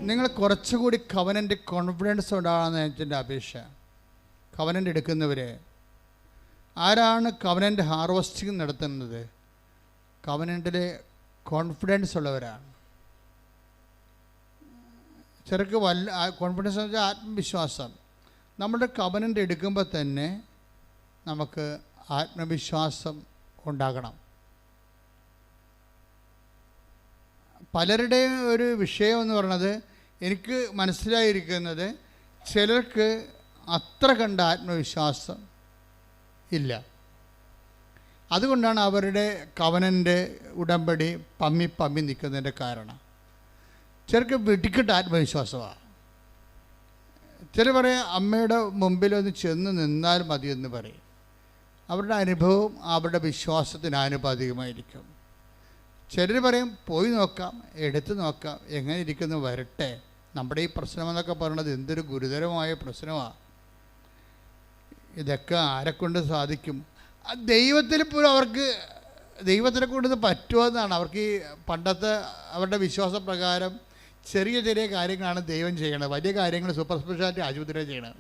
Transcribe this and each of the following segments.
നിങ്ങൾ കുറച്ചുകൂടി covenant confidence ഉണ്ടാകണമെന്ന് എൻ്റെ അപേക്ഷ. കവനൻ്റ് എടുക്കുന്നവർ ആരാണ് കവനൻ്റ് ഹാർവസ്റ്റിംഗ് നടത്തുന്നത്? കവനൻ്റിൽ കോൺഫിഡൻസ് ഉള്ളവരാണ്. ചെറുക്ക് കോൺഫിഡൻസ് എന്ന് വെച്ചാൽ ആത്മവിശ്വാസം. നമ്മുടെ കവനൻ്റ് എടുക്കുമ്പോൾ തന്നെ നമുക്ക് ആത്മവിശ്വാസം ഉണ്ടാകണം. പലരുടെയും ഒരു വിഷയം എന്ന് പറയുന്നത്, എനിക്ക് മനസ്സിലായിരിക്കുന്നത്, ചിലർക്ക് അത്ര കണ്ട ആത്മവിശ്വാസം ഇല്ല. അതുകൊണ്ടാണ് അവരുടെ കവനൻ്റെ ഉടമ്പടി പമ്മി നിൽക്കുന്നതിൻ്റെ കാരണം. ചിലർക്ക് വെടിക്കെട്ട് ആത്മവിശ്വാസമാണ്. ചില പറയും അമ്മയുടെ മുമ്പിലൊന്ന് ചെന്ന് നിന്നാൽ മതിയെന്ന് പറയും. അവരുടെ അനുഭവം അവരുടെ വിശ്വാസത്തിന് ആനുപാതികമായിരിക്കും. ചിലർ പറയും പോയി നോക്കാം, എടുത്ത് നോക്കാം, എങ്ങനെ ഇരിക്കുന്നു വരട്ടെ. നമ്മുടെ ഈ പ്രശ്നമെന്നൊക്കെ പറയുന്നത് എന്തൊരു ഗുരുതരമായ പ്രശ്നമാണ്. ഇതൊക്കെ ആരെക്കൊണ്ട് സാധിക്കും? ദൈവത്തിൽ പോലും അവർക്ക് ദൈവത്തിനെ കൊണ്ട് ഇത് പറ്റുമെന്നാണ് അവർക്ക്. ഈ പണ്ടത്തെ അവരുടെ വിശ്വാസപ്രകാരം ചെറിയ ചെറിയ കാര്യങ്ങളാണ് ദൈവം ചെയ്യണത്, വലിയ കാര്യങ്ങൾ സൂപ്പർ സ്പെഷ്യാലിറ്റി ആശുപത്രിയിൽ ചെയ്യണം.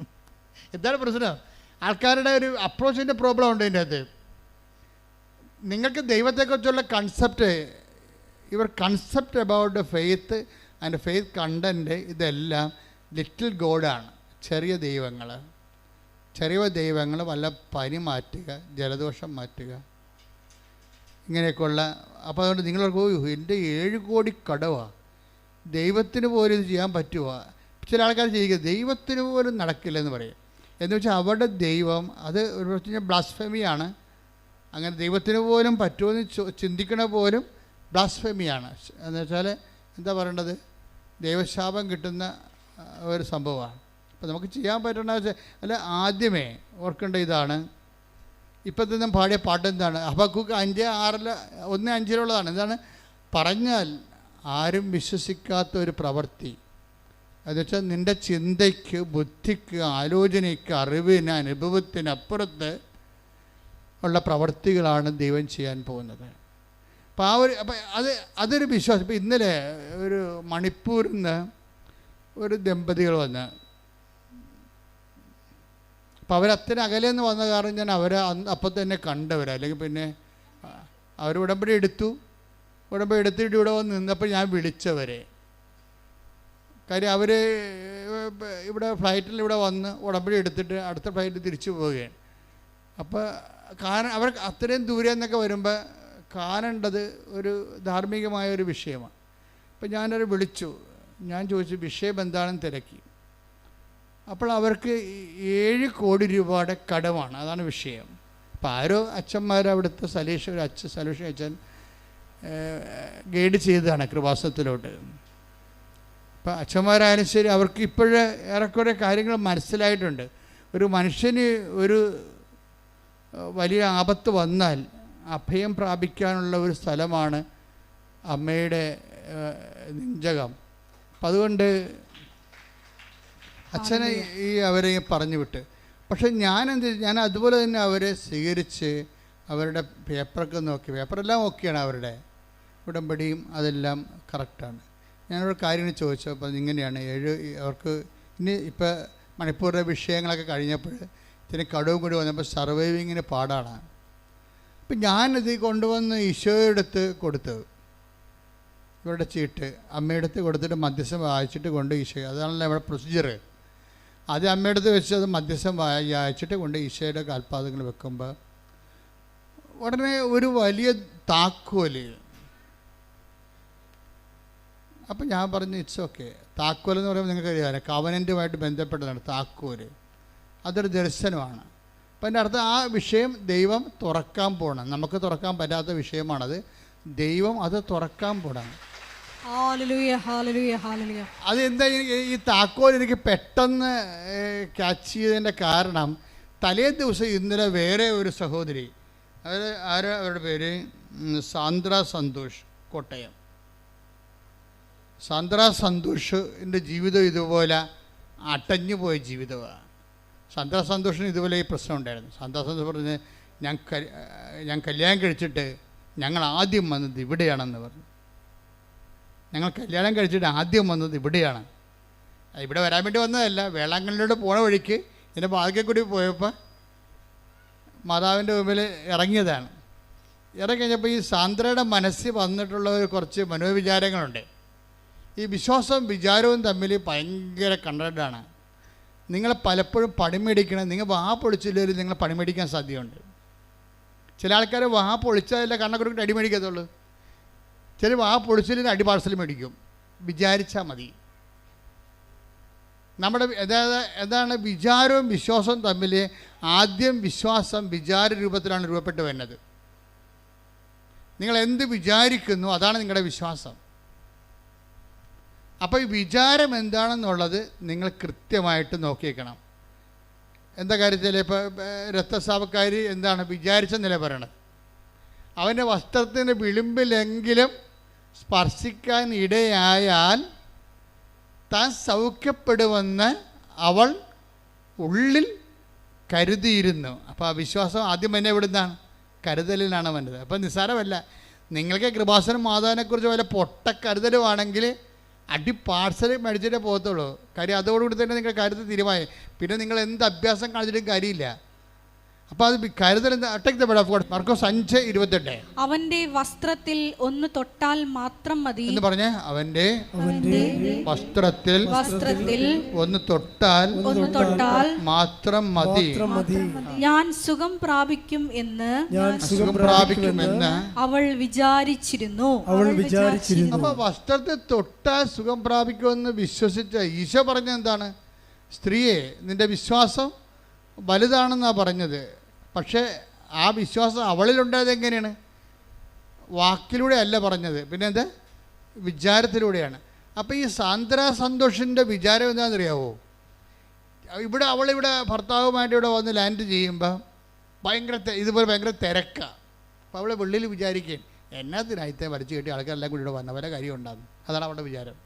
എന്താണ് പ്രശ്നം? ആൾക്കാരുടെ ഒരു അപ്രോച്ചിൻ്റെ പ്രോബ്ലം ഉണ്ട് ഇതിൻ്റെ അകത്ത്. നിങ്ങൾക്ക് ദൈവത്തെക്കുറിച്ചുള്ള concept, your concept about faith and faith content, ഇതെല്ലാം ലിറ്റിൽ ഗോഡാണ്. ചെറിയ ദൈവങ്ങൾ വല്ല പനി മാറ്റുക, ജലദോഷം മാറ്റുക, ഇങ്ങനെയൊക്കെയുള്ള. അപ്പോൾ അതുകൊണ്ട് നിങ്ങൾക്ക് എൻ്റെ 7 കോടി കടവാണ്, ദൈവത്തിന് പോലും ഇത് ചെയ്യാൻ പറ്റുമോ? ചില ആൾക്കാർ ചെയ്യുക, ദൈവത്തിന് പോലും നടക്കില്ലെന്ന് പറയും. എന്ന് വെച്ചാൽ അവരുടെ ദൈവം അത് ഒരു പ്രശ്നം ബ്ലാസ്ഫെമിയാണ്. അങ്ങനെ ദൈവത്തിന് പോലും പറ്റുമെന്ന് ചിന്തിക്കണ പോലും ബ്ലാസ്ഫെമിയാണ്. എന്ന് വെച്ചാൽ എന്താ പറയേണ്ടത്, ദൈവശാപം കിട്ടുന്ന ഒരു സംഭവമാണ്. അപ്പോൾ നമുക്ക് ചെയ്യാൻ പറ്റുന്ന അല്ല, ആദ്യമേ ഓർക്കേണ്ട ഇതാണ്. ഇപ്പം തന്നെ പാടിയ പാട്ട് എന്താണ്? ഹബക്കൂക്ക് 5:6 1:5 എന്താണ്? പറഞ്ഞാൽ ആരും വിശ്വസിക്കാത്ത ഒരു പ്രവൃത്തി. എന്നുവെച്ചാൽ നിൻ്റെ ചിന്തയ്ക്ക്, ബുദ്ധിക്ക്, ആലോചനയ്ക്ക്, അറിവിന്, അനുഭവത്തിനപ്പുറത്ത് ഉള്ള പ്രവൃത്തികളാണ് ദൈവം ചെയ്യാൻ പോകുന്നത്. അപ്പോൾ അതൊരു വിശ്വാസം. ഇപ്പോൾ ഇന്നലെ ഒരു മണിപ്പൂരിൽ നിന്ന് ഒരു ദമ്പതികൾ വന്ന്, അപ്പോൾ അവരത്ര അകലെന്ന് വന്ന കാരണം ഞാൻ അവരെ അപ്പം തന്നെ കണ്ടവർ. അല്ലെങ്കിൽ പിന്നെ അവർ ഉടമ്പടി എടുത്തിട്ട് ഇവിടെ വന്ന് നിന്നപ്പോൾ ഞാൻ വിളിച്ചവരെ. കാര്യം അവർ ഇവിടെ ഫ്ലൈറ്റിൽ ഇവിടെ വന്ന് ഉടമ്പടി എടുത്തിട്ട് അടുത്ത ഫ്ലൈറ്റിൽ തിരിച്ചു പോവുകയാണ്. അപ്പോൾ അവർ അത്രയും ദൂരെ എന്നൊക്കെ വരുമ്പോൾ കാണേണ്ടത് ഒരു ധാർമ്മികമായ ഒരു വിഷയമാണ്. അപ്പോൾ ഞാനവരെ വിളിച്ചു, ഞാൻ ചോദിച്ചു വിഷയം എന്താണെന്ന് തിരക്കി. അപ്പോൾ അവർക്ക് 7 കോടി രൂപയുടെ കടമാണ്, അതാണ് വിഷയം. അപ്പോൾ ആരോ അച്ഛന്മാർ അവിടുത്തെ സലീഷ് അച്ഛൻ ഗൈഡ് ചെയ്തതാണ് കൃപാസനത്തിലോട്ട്. അപ്പോൾ അച്ഛന്മാരായാലും ശരി, അവർക്ക് ഇപ്പോഴേ ഏറെക്കുറെ കാര്യങ്ങൾ മനസ്സിലായിട്ടുണ്ട്. ഒരു മനുഷ്യന് ഒരു വലിയ ആപത്ത് വന്നാൽ അഭയം പ്രാപിക്കാനുള്ള ഒരു സ്ഥലമാണ് അമ്മയുടെ നെഞ്ചകം. അപ്പം അതുകൊണ്ട് അച്ഛനെ അവരെ പറഞ്ഞു വിട്ട്. പക്ഷെ ഞാൻ അതുപോലെ തന്നെ അവരെ സ്വീകരിച്ച് അവരുടെ പേപ്പറൊക്കെ നോക്കി. പേപ്പറെല്ലാം ഓക്കെയാണ്, അവരുടെ ഉടമ്പടിയും അതെല്ലാം കറക്റ്റാണ്. ഞാനൊരു കാര്യങ്ങൾ ചോദിച്ചു. അപ്പോൾ ഇങ്ങനെയാണ് അവർക്ക് ഇനി ഇപ്പോൾ മണിപ്പൂരിലെ വിഷയങ്ങളൊക്കെ കഴിഞ്ഞപ്പോൾ ഇതിന് കടവും കൂടി വന്നപ്പോൾ സർവൈവിങ്ങിന് പാടാണ്. അപ്പം ഞാനിത് കൊണ്ടുവന്ന് ഈശോയെടുത്ത് കൊടുത്തു, ഇവരുടെ ചീട്ട് അമ്മയെടുത്ത് കൊടുത്തിട്ട് മധ്യസ്ഥം വായിച്ചിട്ട് കൊണ്ട് ഈശോ, അതാണല്ലോ ഇവിടെ പ്രൊസീജിയർ. ആദ്യം അമ്മയെടുത്ത് വെച്ച് അത് മധ്യസ്ഥം വായിച്ചിട്ട് കൊണ്ട് ഈശോയുടെ കാൽപാദങ്ങൾ വെക്കുമ്പോൾ ഉടനെ ഒരു വലിയ താക്കോല്. അപ്പം ഞാൻ പറഞ്ഞു ഇറ്റ്സ് ഓക്കെ. താക്കോലെന്ന് പറയുമ്പോൾ നിങ്ങൾക്ക് അറിയാമല്ലോ, കവനൻറ്റുമായിട്ട് ബന്ധപ്പെട്ടതാണ് താക്കോല്. അതൊരു ദർശനമാണ്. അപ്പം എൻ്റെ അർത്ഥം ആ വിഷയം ദൈവം തുറക്കാൻ പോകണം. നമുക്ക് തുറക്കാൻ പറ്റാത്ത വിഷയമാണത്, ദൈവം അത് തുറക്കാൻ പോകണം. അതെന്താ ഈ താക്കോൽ എനിക്ക് പെട്ടെന്ന് ക്യാച്ച് ചെയ്തതിൻ്റെ കാരണം, തലേ ദിവസം ഇന്നലെ വേറെ ഒരു സഹോദരി, അവരുടെ പേര് സാന്ദ്ര സന്തോഷ്, കോട്ടയം. സാന്ദ്ര സന്തോഷിൻ്റെ ജീവിതം ഇതുപോലെ അടഞ്ഞു പോയ ജീവിതമാണ്. സാന്ദ്ര സന്തോഷിന് ഇതുപോലെ ഈ പ്രശ്നം ഉണ്ടായിരുന്നു. സാന്ദ്ര സന്തോഷ് പറഞ്ഞ് ഞാൻ കല്യാണം കഴിച്ചിട്ട് ഞങ്ങൾ ആദ്യം വന്നത് ഇവിടെയാണെന്ന് പറഞ്ഞു. ഞങ്ങൾ കല്യാണം കഴിച്ചിട്ട് ആദ്യം വന്നത് ഇവിടെയാണ്. ഇവിടെ വരാൻ വേണ്ടി വന്നതല്ല, വേളാങ്കണ്ണിലോട്ട് പോണ വഴിക്ക് എൻ്റെ ഭാഗ്യം കൂടി പോയപ്പോൾ മാതാവിൻ്റെ മുമ്പിൽ ഇറങ്ങിയതാണ്. ഇറങ്ങിക്കഴിഞ്ഞപ്പോൾ ഈ സാന്ദ്രയുടെ മനസ്സിൽ വന്നിട്ടുള്ള കുറച്ച് മനോവിചാരങ്ങളുണ്ട്. ഈ വിശ്വാസവും വിചാരവും തമ്മിൽ ഭയങ്കര കണ്ടൻ്റാണ്. നിങ്ങൾ പലപ്പോഴും പണിമേടിക്കണം. നിങ്ങൾ വാ പൊളിച്ചില്ലെങ്കിൽ നിങ്ങൾ പണിമേടിക്കാൻ സാധ്യതയുണ്ട്. ചില ആൾക്കാർ വാ പൊളിച്ചാലല്ല കണ്ണക്കുറിട്ട് അടി മേടിക്കത്തുള്ളൂ. ചില വാ പൊളിച്ചില്ലെങ്കിൽ അടി പാർസൽ മേടിക്കും. വിചാരിച്ചാൽ മതി. നമ്മുടെ എന്താണ് വിചാരവും വിശ്വാസവും തമ്മിൽ ആദ്യം വിശ്വാസം വിചാര രൂപത്തിലാണ് രൂപപ്പെട്ട് വരുന്നത്. നിങ്ങൾ എന്ത് വിചാരിക്കുന്നു അതാണ് നിങ്ങളുടെ വിശ്വാസം. അപ്പോൾ ഈ വിചാരം എന്താണെന്നുള്ളത് നിങ്ങൾ കൃത്യമായിട്ട് നോക്കിയേക്കണം. എന്താ കാര്യത്തിൽ ഇപ്പോൾ രക്തസ്രാവക്കാരി എന്താണ് വിചാരിച്ച നില പറയണത്? അവൻ്റെ വസ്ത്രത്തിൻ്റെ വിളിമ്പിലെങ്കിലും സ്പർശിക്കാൻ ഇടയായാൽ താൻ സൗഖ്യപ്പെടുമെന്ന് അവൾ ഉള്ളിൽ കരുതിയിരുന്നു. അപ്പോൾ ആ വിശ്വാസം ആദ്യം തന്നെ എവിടുന്നാണ്? കരുതലിലാണ് വന്നത്. അപ്പം നിസ്സാരമല്ല. നിങ്ങൾക്ക് കൃപാസനം മാതാവിനെക്കുറിച്ച് വല്ല പൊട്ട കരുതലുമാണെങ്കിൽ അടി പാർസൽ മേടിച്ചിട്ടേ പോകത്തുള്ളൂ. കാര്യം അതോടുകൂടി തന്നെ നിങ്ങൾ കരുതൽ തീരുമാനം. പിന്നെ നിങ്ങൾ എന്ത് അഭ്യാസം കാണിച്ചിട്ടും കാര്യമില്ല. അപ്പോൾ അത് കരുതൽ മാർക്കോസ് 5:28 അവന്റെ വസ്ത്രത്തിൽ ഒന്ന് തൊട്ടാൽ മാത്രം മതി എന്ന് പറഞ്ഞേ. അവന്റെ വസ്ത്രത്തിൽ ഒന്ന് തൊട്ടാൽ മാത്രം മതി, ഞാൻ സുഖം പ്രാപിക്കും എന്ന് അവൾ വിചാരിച്ചിരുന്നു. അപ്പൊ വസ്ത്രത്തിൽ തൊട്ടാൽ സുഖം പ്രാപിക്കുമെന്ന് വിശ്വസിച്ച ഈശോ പറഞ്ഞ എന്താണ്? സ്ത്രീയെ, നിന്റെ വിശ്വാസം വലുതാണെന്നാണ് പറഞ്ഞത്. പക്ഷേ ആ വിശ്വാസം അവളിലുണ്ടായത് എങ്ങനെയാണ്? വാക്കിലൂടെ അല്ല പറഞ്ഞത്, പിന്നെ എന്താ? വിചാരത്തിലൂടെയാണ്. അപ്പോൾ ഈ സാന്ദ്ര സന്തോഷിൻ്റെ വിചാരം എന്താണെന്നറിയാവോ? അവളിവിടെ ഭർത്താവുമായിട്ട് ഇവിടെ വന്ന് ലാൻഡ് ചെയ്യുമ്പോൾ ഇതുപോലെ ഭയങ്കര തിരക്കാണ്. അപ്പോൾ അവളെ വെള്ളിയിൽ വിചാരിക്കുകയും എന്നാത്തിനായിത്തെ വരച്ച് കെട്ടി ആൾക്കാരെല്ലാം കൂടി ഇവിടെ വന്ന വല്ല കാര്യം ഉണ്ടാകും. അതാണ് അവളുടെ വിചാരം.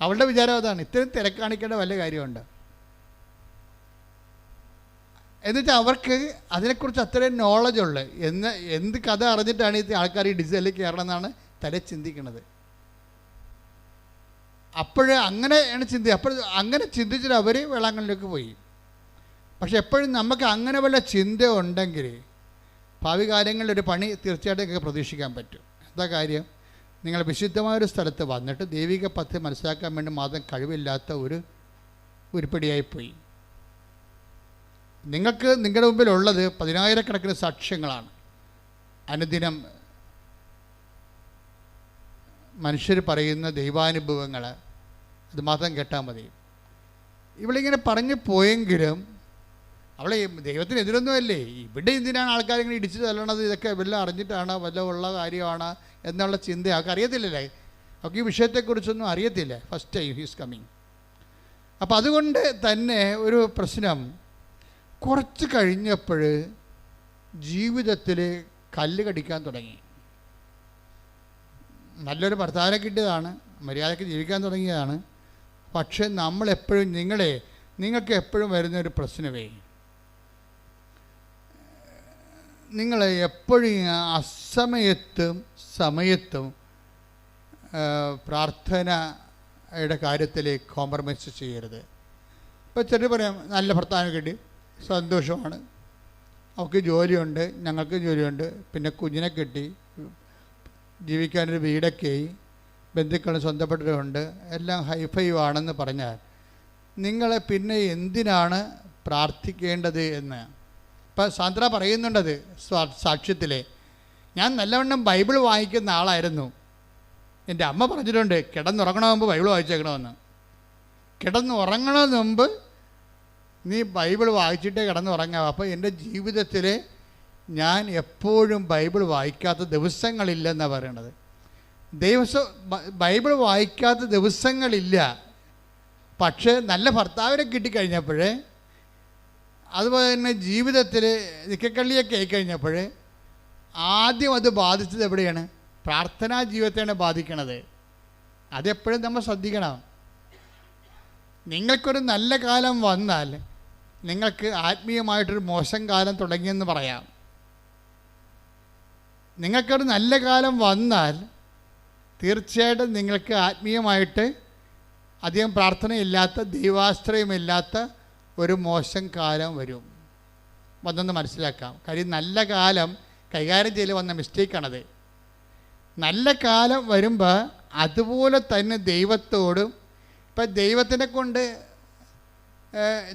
അവളുടെ വിചാരം അതാണ്. ഇത്രയും തിരക്ക് കാണിക്കേണ്ട വല്ല കാര്യമുണ്ട് എന്നുവെച്ചാൽ അവർക്ക് അതിനെക്കുറിച്ച് അത്രയും നോളജുള്ളു. എന്ത് കഥ അറിഞ്ഞിട്ടാണ് ഈ ആൾക്കാർ ഈ ഡിസൈനിൽ കയറണമെന്നാണ് തല ചിന്തിക്കുന്നത്. അങ്ങനെയാണ് അങ്ങനെ ചിന്തിച്ചിട്ട് അവർ വേളാങ്കണ്ണിലേക്ക് പോയി. പക്ഷെ എപ്പോഴും നമുക്ക് അങ്ങനെ വല്ല ചിന്ത ഉണ്ടെങ്കിൽ ഭാവി കാര്യങ്ങളിലൊരു പണി തീർച്ചയായിട്ടും പ്രതീക്ഷിക്കാൻ പറ്റും. എന്താ കാര്യം? നിങ്ങൾ വിശുദ്ധമായൊരു സ്ഥലത്ത് വന്നിട്ട് ദൈവിക പദ്ധതി മനസ്സിലാക്കാൻ വേണ്ടി മാത്രം കഴിവില്ലാത്ത ഒരു ഉരുപ്പടിയായിപ്പോയി. നിങ്ങൾക്ക് നിങ്ങളുടെ മുമ്പിലുള്ളത് 10,000-കണക്കിന് സാക്ഷ്യങ്ങളാണ്. അനുദിനം മനുഷ്യർ പറയുന്ന ദൈവാനുഭവങ്ങൾ, അത് മാത്രം കേട്ടാൽ മതി. ഇവളിങ്ങനെ പറഞ്ഞു പോയെങ്കിലും അവളെ ദൈവത്തിനെതിരൊന്നുമല്ലേ. ഇവിടെ എന്തിനാണ് ആൾക്കാരിങ്ങനെ ഇടിച്ചു തല്ലണത്? ഇതൊക്കെ വല്ലതും അറിഞ്ഞിട്ടാണ്, വല്ല ഉള്ള കാര്യമാണ് എന്നുള്ള ചിന്ത അവർക്ക് അറിയത്തില്ലല്ലേ. അവർക്ക് ഈ വിഷയത്തെക്കുറിച്ചൊന്നും അറിയത്തില്ല. First time he's coming. അപ്പം അതുകൊണ്ട് തന്നെ ഒരു പ്രശ്നം കുറച്ച് കഴിഞ്ഞപ്പോൾ ജീവിതത്തിൽ കല്ല് കടിക്കാൻ തുടങ്ങി. നല്ലൊരു ഭർത്താവിനെ കിട്ടിയതാണ്, മര്യാദയ്ക്ക് ജീവിക്കാൻ തുടങ്ങിയതാണ്. പക്ഷെ നമ്മളെപ്പോഴും നിങ്ങൾക്ക് എപ്പോഴും വരുന്നൊരു പ്രശ്നമേ, നിങ്ങൾ എപ്പോഴും അസമയത്തും സമയത്തും പ്രാർത്ഥനയുടെ കാര്യത്തിൽ കോംപ്രമൈസ് ചെയ്യരുത്. ഇപ്പോൾ ചിലർ പറയാം, നല്ല ഭർത്താവിനെ കിട്ടി, സന്തോഷമാണ്, അവൾക്ക് ജോലിയുണ്ട്, ഞങ്ങൾക്ക് ജോലിയുണ്ട്, പിന്നെ കുഞ്ഞിനെ കിട്ടി, ജീവിക്കാനൊരു വീടൊക്കെയായി, ബന്ധുക്കളും സ്വന്തപ്പെട്ടവരുണ്ട്, എല്ലാം ഹൈഫൈവ് ആണെന്ന് പറഞ്ഞാൽ നിങ്ങളെ പിന്നെ എന്തിനാണ് പ്രാർത്ഥിക്കേണ്ടത് എന്ന് ഇപ്പം സാന്ദ്ര പറയുന്നുണ്ടത് സാക്ഷ്യത്തിൽ. ഞാൻ നല്ലവണ്ണം ബൈബിൾ വായിക്കുന്ന ആളായിരുന്നു. എൻ്റെ അമ്മ പറഞ്ഞിട്ടുണ്ട് കിടന്നുറങ്ങണ മുമ്പ് ബൈബിൾ വായിച്ചേക്കണമെന്ന്. കിടന്നുറങ്ങണതിന് മുമ്പ് നീ ബൈബിൾ വായിച്ചിട്ടേ കിടന്നുറങ്ങാം. അപ്പോൾ എൻ്റെ ജീവിതത്തിൽ ഞാൻ എപ്പോഴും ബൈബിൾ വായിക്കാത്ത ദിവസങ്ങളില്ലെന്നാണ് പറയണത്. ബൈബിൾ വായിക്കാത്ത ദിവസങ്ങളില്ല. പക്ഷേ നല്ല ഭർത്താവിനെ കിട്ടിക്കഴിഞ്ഞപ്പോൾ, അതുപോലെ തന്നെ ജീവിതത്തിൽ നിക്കക്കള്ളിയൊക്കെ ആയിക്കഴിഞ്ഞപ്പോൾ ആദ്യം അത് ബാധിച്ചത് എവിടെയാണ്? പ്രാർത്ഥനാ ജീവിതത്തെയാണ് ബാധിക്കണത്. അതെപ്പോഴും നമ്മൾ ശ്രദ്ധിക്കണം. നിങ്ങൾക്കൊരു നല്ല കാലം വന്നാൽ നിങ്ങൾക്ക് ആത്മീയമായിട്ടൊരു മോശം കാലം തുടങ്ങിയെന്ന് പറയാം. നിങ്ങൾക്കൊരു നല്ല കാലം വന്നാൽ തീർച്ചയായിട്ടും നിങ്ങൾക്ക് ആത്മീയമായിട്ട് അധികം പ്രാർത്ഥനയില്ലാത്ത, ദൈവാശ്രയമില്ലാത്ത ഒരു മോശം കാലം വന്നെന്ന് മനസ്സിലാക്കാം. കാര്യം നല്ല കാലം കൈകാര്യം ചെയ്യൽ വന്ന മിസ്റ്റേക്കാണത്. നല്ല കാലം വരുമ്പോൾ അതുപോലെ തന്നെ ദൈവത്തോടും, ഇപ്പം ദൈവത്തിനെ കൊണ്ട്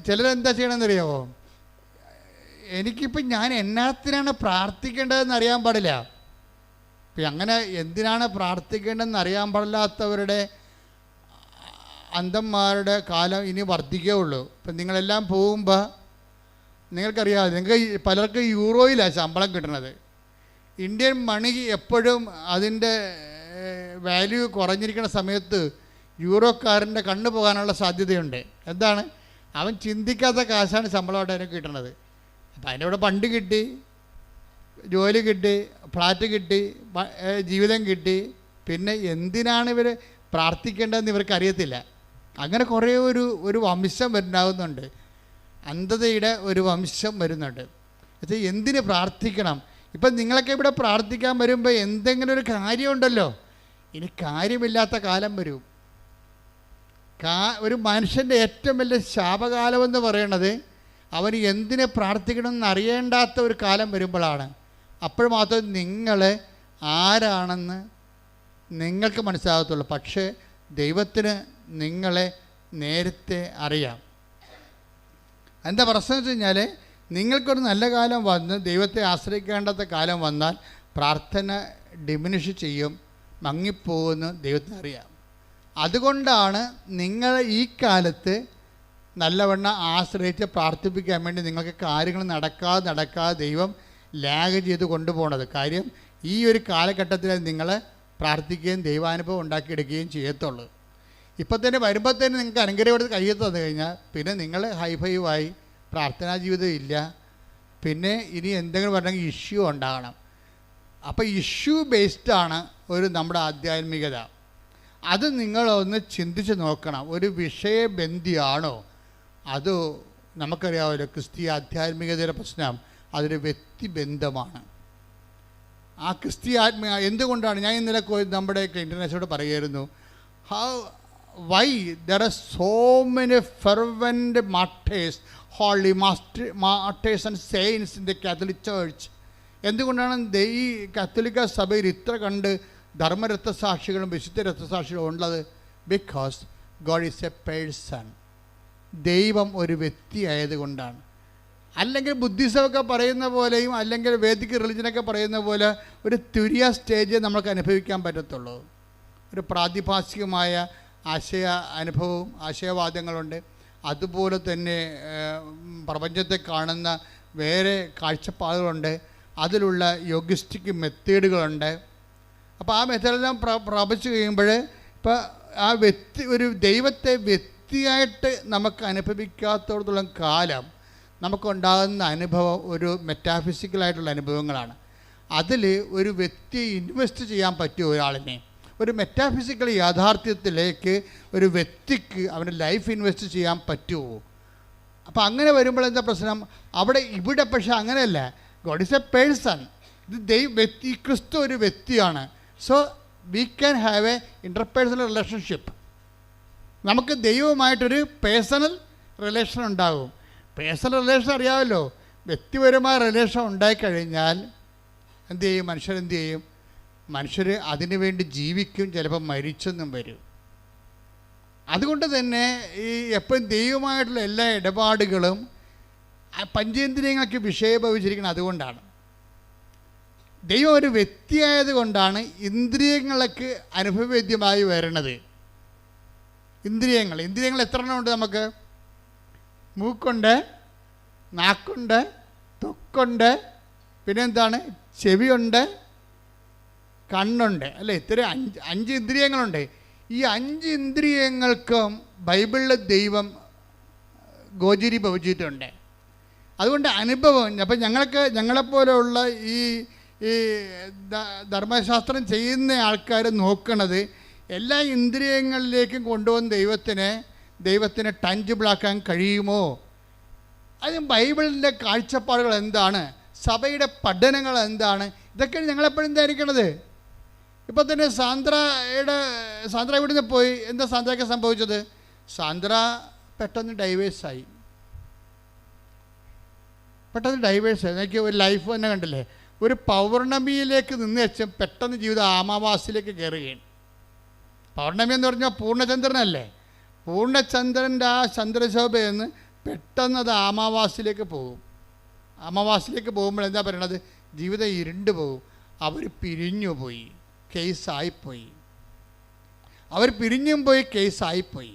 ചിലരെന്താ ചെയ്യണമെന്നറിയാമോ? എനിക്കിപ്പം ഞാൻ എന്നാത്തിനാണ് പ്രാർത്ഥിക്കേണ്ടതെന്ന് അറിയാൻ പാടില്ല. ഇപ്പം അങ്ങനെ എന്തിനാണ് പ്രാർത്ഥിക്കേണ്ടതെന്ന് അറിയാൻ പാടില്ലാത്തവരുടെ അന്ധന്മാരുടെ കാലം ഇനി വർദ്ധിക്കുകയുള്ളൂ. ഇപ്പം നിങ്ങളെല്ലാം പോകുമ്പോൾ നിങ്ങൾക്കറിയാം, നിങ്ങൾക്ക് പലർക്കും യൂറോയിലാണ് ശമ്പളം കിട്ടുന്നത്. ഇന്ത്യൻ മണി എപ്പോഴും അതിൻ്റെ വാല്യൂ കുറഞ്ഞിരിക്കുന്ന സമയത്ത് യൂറോക്കാരൻ്റെ കണ്ണു പോകാനുള്ള സാധ്യതയുണ്ട്. എന്താണ്? അവൻ ചിന്തിക്കാത്ത കാശാണ് ശമ്പളമായിട്ട് അവന് കിട്ടുന്നത്. അപ്പം അതിൻ്റെ കൂടെ ഫണ്ട് കിട്ടി, ജോലി കിട്ടി, ഫ്ലാറ്റ് കിട്ടി, ജീവിതം കിട്ടി, പിന്നെ എന്തിനാണ് ഇവർ പ്രാർത്ഥിക്കേണ്ടതെന്ന് ഇവർക്കറിയത്തില്ല. അങ്ങനെ കുറേ ഒരു വംശം ഉണ്ടാകുന്നുണ്ട്, അന്ധതയുടെ ഒരു വംശം വരുന്നുണ്ട്. പക്ഷേ എന്തിന് പ്രാർത്ഥിക്കണം? ഇപ്പം നിങ്ങളൊക്കെ ഇവിടെ പ്രാർത്ഥിക്കാൻ വരുമ്പോൾ എന്തെങ്കിലും ഒരു കാര്യമുണ്ടല്ലോ. ഇനി കാര്യമില്ലാത്ത കാലം വരും. ഒരു മനുഷ്യൻ്റെ ഏറ്റവും വലിയ ശാപകാലമെന്ന് പറയണത് അവന് എന്തിനെ പ്രാർത്ഥിക്കണമെന്ന് അറിയേണ്ടാത്ത ഒരു കാലം വരുമ്പോഴാണ്. അപ്പോൾ മാത്രമേ നിങ്ങൾ ആരാണെന്ന് നിങ്ങൾക്ക് മനസ്സിലാകത്തുള്ളൂ. പക്ഷേ ദൈവത്തിന് നിങ്ങളെ നേരത്തെ അറിയാം. എന്താ പ്രശ്നം വെച്ച് കഴിഞ്ഞാൽ, നിങ്ങൾക്കൊരു നല്ല കാലം വന്ന് ദൈവത്തെ ആശ്രയിക്കേണ്ടാത്ത കാലം വന്നാൽ പ്രാർത്ഥന ഡിമിനിഷ് ചെയ്യും, മങ്ങിപ്പോകുമെന്ന് ദൈവത്തിന് അറിയാം. അതുകൊണ്ടാണ് നിങ്ങൾ ഈ കാലത്ത് നല്ലവണ്ണം ആശ്രയിച്ച് പ്രാർത്ഥിപ്പിക്കാൻ വേണ്ടി നിങ്ങൾക്ക് കാര്യങ്ങൾ നടക്കാതെ ദൈവം ലാഗ് ചെയ്ത് കൊണ്ടുപോകണത്. കാര്യം ഈ ഒരു കാലഘട്ടത്തിൽ നിങ്ങൾ പ്രാർത്ഥിക്കുകയും ദൈവാനുഭവം ഉണ്ടാക്കിയെടുക്കുകയും ചെയ്യത്തുള്ളൂ. ഇപ്പം തന്നെ വരുമ്പോൾ തന്നെ നിങ്ങൾക്ക് അനുഗ്രഹം എടുത്ത് കയ്യിൽ തന്നു കഴിഞ്ഞാൽ പിന്നെ നിങ്ങൾ ഹൈഫൈവായി, പ്രാർത്ഥനാ ജീവിതം ഇല്ല. പിന്നെ ഇനി എന്തെങ്കിലും പറഞ്ഞെങ്കിൽ ഇഷ്യൂ ഉണ്ടാകണം. അപ്പോൾ ഇഷ്യൂ ബേസ്ഡാണ് നമ്മുടെ ആധ്യാത്മികത. അത് നിങ്ങളൊന്ന് ചിന്തിച്ച് നോക്കണം. ഒരു വിഷയബന്ധിയാണോ അതോ നമുക്കറിയാമല്ലോ ക്രിസ്തീയ ആധ്യാത്മികതയുടെ പ്രശ്നം അതൊരു വ്യക്തിബന്ധമാണ്. ആ ക്രിസ്തീയ എന്തുകൊണ്ടാണ് ഞാൻ ഇന്നലെ നമ്മുടെ ഇൻ്റർനാഷണലോട് പറയുമായിരുന്നു, why there are so many fervent martyrs, holy martyrs and saints in the Catholic Church? എന്തുകൊണ്ടാണ് ഈ കത്തോലിക്ക സഭയിൽ ഇത്ര കണ്ട് ധർമ്മരക്തസാക്ഷികളും വിശുദ്ധ രക്തസാക്ഷികളും ഉള്ളത്? Because God is A person. ദൈവം ഒരു വ്യക്തിയായതുകൊണ്ടാണ്. അല്ലെങ്കിൽ ബുദ്ധിസമൊക്കെ പറയുന്ന പോലെയും അല്ലെങ്കിൽ വേദിക് റിലിജനൊക്കെ പറയുന്ന പോലെ ഒരു തുരിയ സ്റ്റേജ് നമുക്ക് അനുഭവിക്കാൻ പറ്റത്തുള്ളൂ. ഒരു പ്രാതിഭാസികമായ അനുഭവവും ആശയവാദങ്ങളുണ്ട്. അതുപോലെ തന്നെ പ്രപഞ്ചത്തെ കാണുന്ന വേറെ കാഴ്ചപ്പാടുകളുണ്ട്. അതിലുള്ള യോഗിസ്റ്റിക് മെത്തേഡുകളുണ്ട്. അപ്പോൾ ആ മെത്തേഡെല്ലാം പ്രാപിച്ചു കഴിയുമ്പോൾ ഇപ്പോൾ ആ ഒരു ദൈവത്തെ വ്യക്തിയായിട്ട് നമുക്ക് അനുഭവിക്കാത്തോടത്തോളം കാലം നമുക്കുണ്ടാകുന്ന അനുഭവം ഒരു മെറ്റാഫിസിക്കലായിട്ടുള്ള അനുഭവങ്ങളാണ്. അതിൽ ഒരു വ്യക്തിയെ ഇൻവെസ്റ്റ് ചെയ്യാൻ പറ്റുമോ? ഒരാളിനെ ഒരു മെറ്റാഫിസിക്കൽ യാഥാർത്ഥ്യത്തിലേക്ക് ഒരു വ്യക്തിക്ക് അവൻ്റെ ലൈഫ് ഇൻവെസ്റ്റ് ചെയ്യാൻ പറ്റുമോ? അപ്പോൾ അങ്ങനെ വരുമ്പോൾ എന്താ പ്രശ്നം? ഇവിടെ പക്ഷേ അങ്ങനെയല്ല. God is A person. ഇത് ക്രിസ്തു ഒരു വ്യക്തിയാണ്. So we can have A interpersonal relationship. നമുക്ക് ദൈവവുമായിട്ടൊരു പേഴ്സണൽ റിലേഷൻ ഉണ്ടാകും. പേഴ്സണൽ റിലേഷൻ അറിയാമല്ലോ. വ്യക്തിപരമായ റിലേഷൻ ഉണ്ടായിക്കഴിഞ്ഞാൽ എന്ത് ചെയ്യും? മനുഷ്യർ അതിനു വേണ്ടി ജീവിക്കും, ചിലപ്പോൾ മരിച്ചെന്നും വരും. അതുകൊണ്ട് തന്നെ ഈ എപ്പോഴും ദൈവമായിട്ടുള്ള എല്ലാ ഇടപാടുകളും പഞ്ചേന്ദ്രിയങ്ങൾക്ക് വിഷയഭവിച്ചിരിക്കുന്നത് അതുകൊണ്ടാണ്. ദൈവം ഒരു വ്യക്തിയായത് കൊണ്ടാണ് ഇന്ദ്രിയങ്ങൾക്ക് അനുഭവവേദ്യമായി വരുന്നത്. ഇന്ദ്രിയങ്ങൾ എത്ര എണ്ണം ഉണ്ട് നമുക്ക്? മൂക്കുണ്ട്, നാക്കുണ്ട്, ത്വക്കുണ്ട്, പിന്നെന്താണ്, ചെവിയുണ്ട്, കണ്ണുണ്ട്, അല്ലേ? ഇത്രയും 5 ഇന്ദ്രിയങ്ങളുണ്ട്. ഈ 5 ഇന്ദ്രിയങ്ങൾക്കും ബൈബിളിൽ ദൈവം ഗോചരീഭവിച്ചിട്ടുണ്ട്. അതുകൊണ്ട് അനുഭവം. അപ്പം ഞങ്ങളെപ്പോലെയുള്ള ഈ ധർമ്മശാസ്ത്രം ചെയ്യുന്ന ആൾക്കാർ നോക്കണത് എല്ലാ ഇന്ദ്രിയങ്ങളിലേക്കും കൊണ്ടുവന്ന് ദൈവത്തിന് ടഞ്ചിബിളാക്കാൻ കഴിയുമോ? അതിന് ബൈബിളിൻ്റെ കാഴ്ചപ്പാടുകൾ എന്താണ്? സഭയുടെ പഠനങ്ങൾ എന്താണ്? ഇതൊക്കെയാണ് ഞങ്ങളെപ്പോഴും ധരിക്കണത്. ഇപ്പോൾ തന്നെ സാന്ദ്ര ഇവിടുന്ന് പോയി. എന്താ സാന്ദ്രയ്ക്ക് സംഭവിച്ചത്? സാന്ദ്ര പെട്ടെന്ന് ഡൈവേഴ്സായി. എനിക്ക് ഒരു ലൈഫ് തന്നെ കണ്ടില്ലേ, ഒരു പൗർണമിയിലേക്ക് നിന്ന് വെച്ച് പെട്ടെന്ന് ജീവിതം അമാവാസിയിലേക്ക് കയറുകയാണ്. പൗർണമി എന്ന് പറഞ്ഞാൽ പൂർണ്ണചന്ദ്രനല്ലേ, പൂർണ്ണചന്ദ്രൻ്റെ ആ ചന്ദ്രശോഭയെന്ന് പെട്ടെന്ന് അത് അമാവാസിയിലേക്ക് പോകും. അമാവാസിയിലേക്ക് പോകുമ്പോൾ എന്താ പറയണത്, ജീവിതം ഇരുണ്ടു പോകും. അവർ പിരിഞ്ഞു പോയി, കേസായിപ്പോയി. അവർ പിരിഞ്ഞും പോയി, കേസായിപ്പോയി.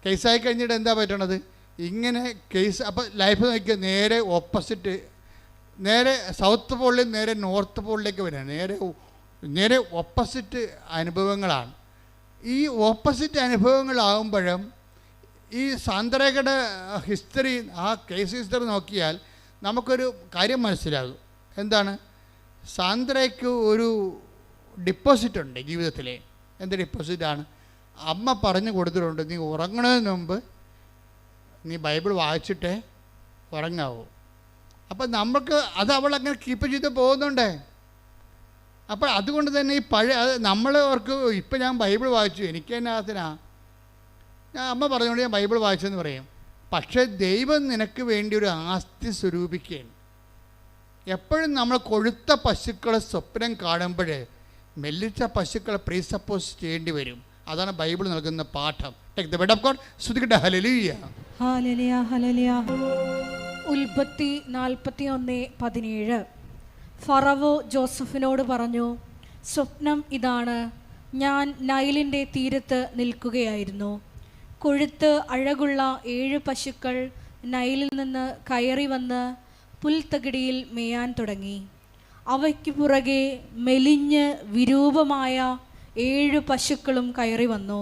കേസായി കഴിഞ്ഞിട്ട് എന്താ പറ്റണത്, ഇങ്ങനെ കേസ്. അപ്പോൾ ലൈഫ് നോക്കിയാൽ നേരെ ഓപ്പോസിറ്റ്, നേരെ സൗത്ത് പോളിൽ നേരെ നോർത്ത് പോളിലേക്ക് വരികയാണ്. നേരെ ഓപ്പോസിറ്റ് അനുഭവങ്ങളാണ്. ഈ ഓപ്പോസിറ്റ് അനുഭവങ്ങളാകുമ്പോഴും ഈ സാന്ദ്രയുടെ ഹിസ്റ്ററി, ആ കേസ് ഹിസ്റ്ററി നോക്കിയാൽ നമുക്കൊരു കാര്യം മനസ്സിലാകും. എന്താണ്, സാന്ദ്രയ്ക്ക് ഒരു ഡിപ്പോസിറ്റ് ഉണ്ട് ജീവിതത്തിൽ. എന്ത് ഡിപ്പോസിറ്റാണ്? അമ്മ പറഞ്ഞു കൊടുത്തിട്ടുണ്ട്, നീ ഉറങ്ങുന്നതിന് മുമ്പ് നീ ബൈബിൾ വായിച്ചിട്ടേ ഉറങ്ങാവൂ. അപ്പം നമുക്ക് അത് അവളങ്ങനെ കീപ്പ് ചെയ്ത് പോകുന്നുണ്ട്. അപ്പോൾ അതുകൊണ്ട് തന്നെ ഈ പഴയ നമ്മൾ ഓർക്ക് ഇപ്പം ഞാൻ ബൈബിൾ വായിച്ചു, എനിക്ക് തന്നെ അതിനാ, ഞാൻ അമ്മ പറഞ്ഞുകൊണ്ട് ഞാൻ ബൈബിൾ വായിച്ചെന്ന് പറയും. പക്ഷേ ദൈവം നിനക്ക് വേണ്ടി ഒരു ആസ്തി സ്വരൂപിക്കുകയാണ്. എപ്പോഴും നമ്മൾ കൊഴുത്ത പശുക്കളെ സ്വപ്നം കാണുമ്പോൾ മെല്ലിച്ച പശുക്കളെ പ്രീസപ്പോസ് ചെയ്യേണ്ടി വരും. അതാണ് ബൈബിൾ നൽകുന്ന പാഠം. Take the word of God. സ്തുതിക്കട്ടെ. ഹല്ലേലൂയ, ഹല്ലേലൂയ, ഹല്ലേലൂയ. ഉൽപ്പത്തി 41:17. ഫറവോ ജോസഫിനോട് പറഞ്ഞു, സ്വപ്നം ഇതാണ്, ഞാൻ നൈലിൻ്റെ തീരത്ത് നിൽക്കുകയായിരുന്നു. കൊഴുത്ത് അഴകുള്ള 7 പശുക്കൾ നൈലിൽ നിന്ന് കയറി വന്ന് പുൽത്തകിടിയിൽ മേയാൻ തുടങ്ങി. അവയ്ക്ക് പുറകെ മെലിഞ്ഞ് വിരൂപമായ 7 പശുക്കളും കയറി വന്നു.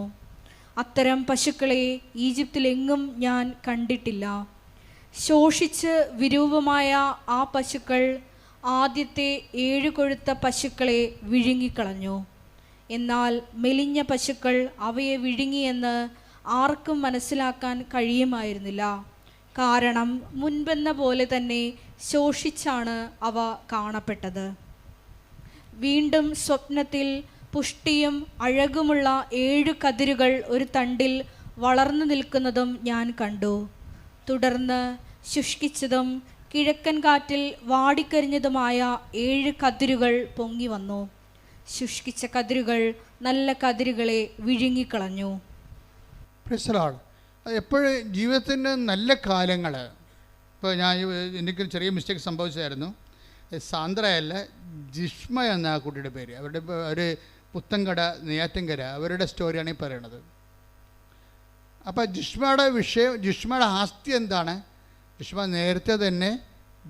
അത്തരം പശുക്കളെ ഈജിപ്തിലെങ്ങും ഞാൻ കണ്ടിട്ടില്ല. ശോഷിച്ച് വിരൂപമായ ആ പശുക്കൾ ആദ്യത്തെ 7 കൊഴുത്ത പശുക്കളെ വിഴുങ്ങിക്കളഞ്ഞു. എന്നാൽ മെലിഞ്ഞ പശുക്കൾ അവയെ വിഴുങ്ങിയെന്ന് ആർക്കും മനസ്സിലാക്കാൻ കഴിയുമായിരുന്നില്ല. കാരണം മുൻപെന്ന പോലെ തന്നെ ശോഷിച്ചാണ് അവ കാണപ്പെട്ടത്. വീണ്ടും സ്വപ്നത്തിൽ പുഷ്ടിയും അഴകുമുള്ള 7 കതിരുകൾ ഒരു തണ്ടിൽ വളർന്നു നിൽക്കുന്നതും ഞാൻ കണ്ടു. തുടർന്ന് ശുഷ്കിച്ചതും കിഴക്കൻ കാറ്റിൽ വാടിക്കരിഞ്ഞതുമായ 7 കതിരുകൾ പൊങ്ങി വന്നു. ശുഷ്കിച്ച കതിരുകൾ നല്ല കതിരുകളെ വിഴുങ്ങിക്കളഞ്ഞു. എപ്പോഴും ജീവിതത്തിൻ്റെ നല്ല കാലങ്ങൾ, ഇപ്പോൾ എനിക്ക് ചെറിയ മിസ്റ്റേക്ക് സംഭവിച്ചായിരുന്നു. സാന്ദ്രയല്ല, ജിഷ്മ എന്ന ആ കുട്ടിയുടെ പേര്. അവരുടെ ഒരു പുത്തൻകട, നെയ്യാറ്റിൻകര, അവരുടെ സ്റ്റോറിയാണ് ഈ പറയണത്. അപ്പോൾ ജിഷ്മയുടെ ആസ്തി എന്താണ്? ജിഷ്മ നേരത്തെ തന്നെ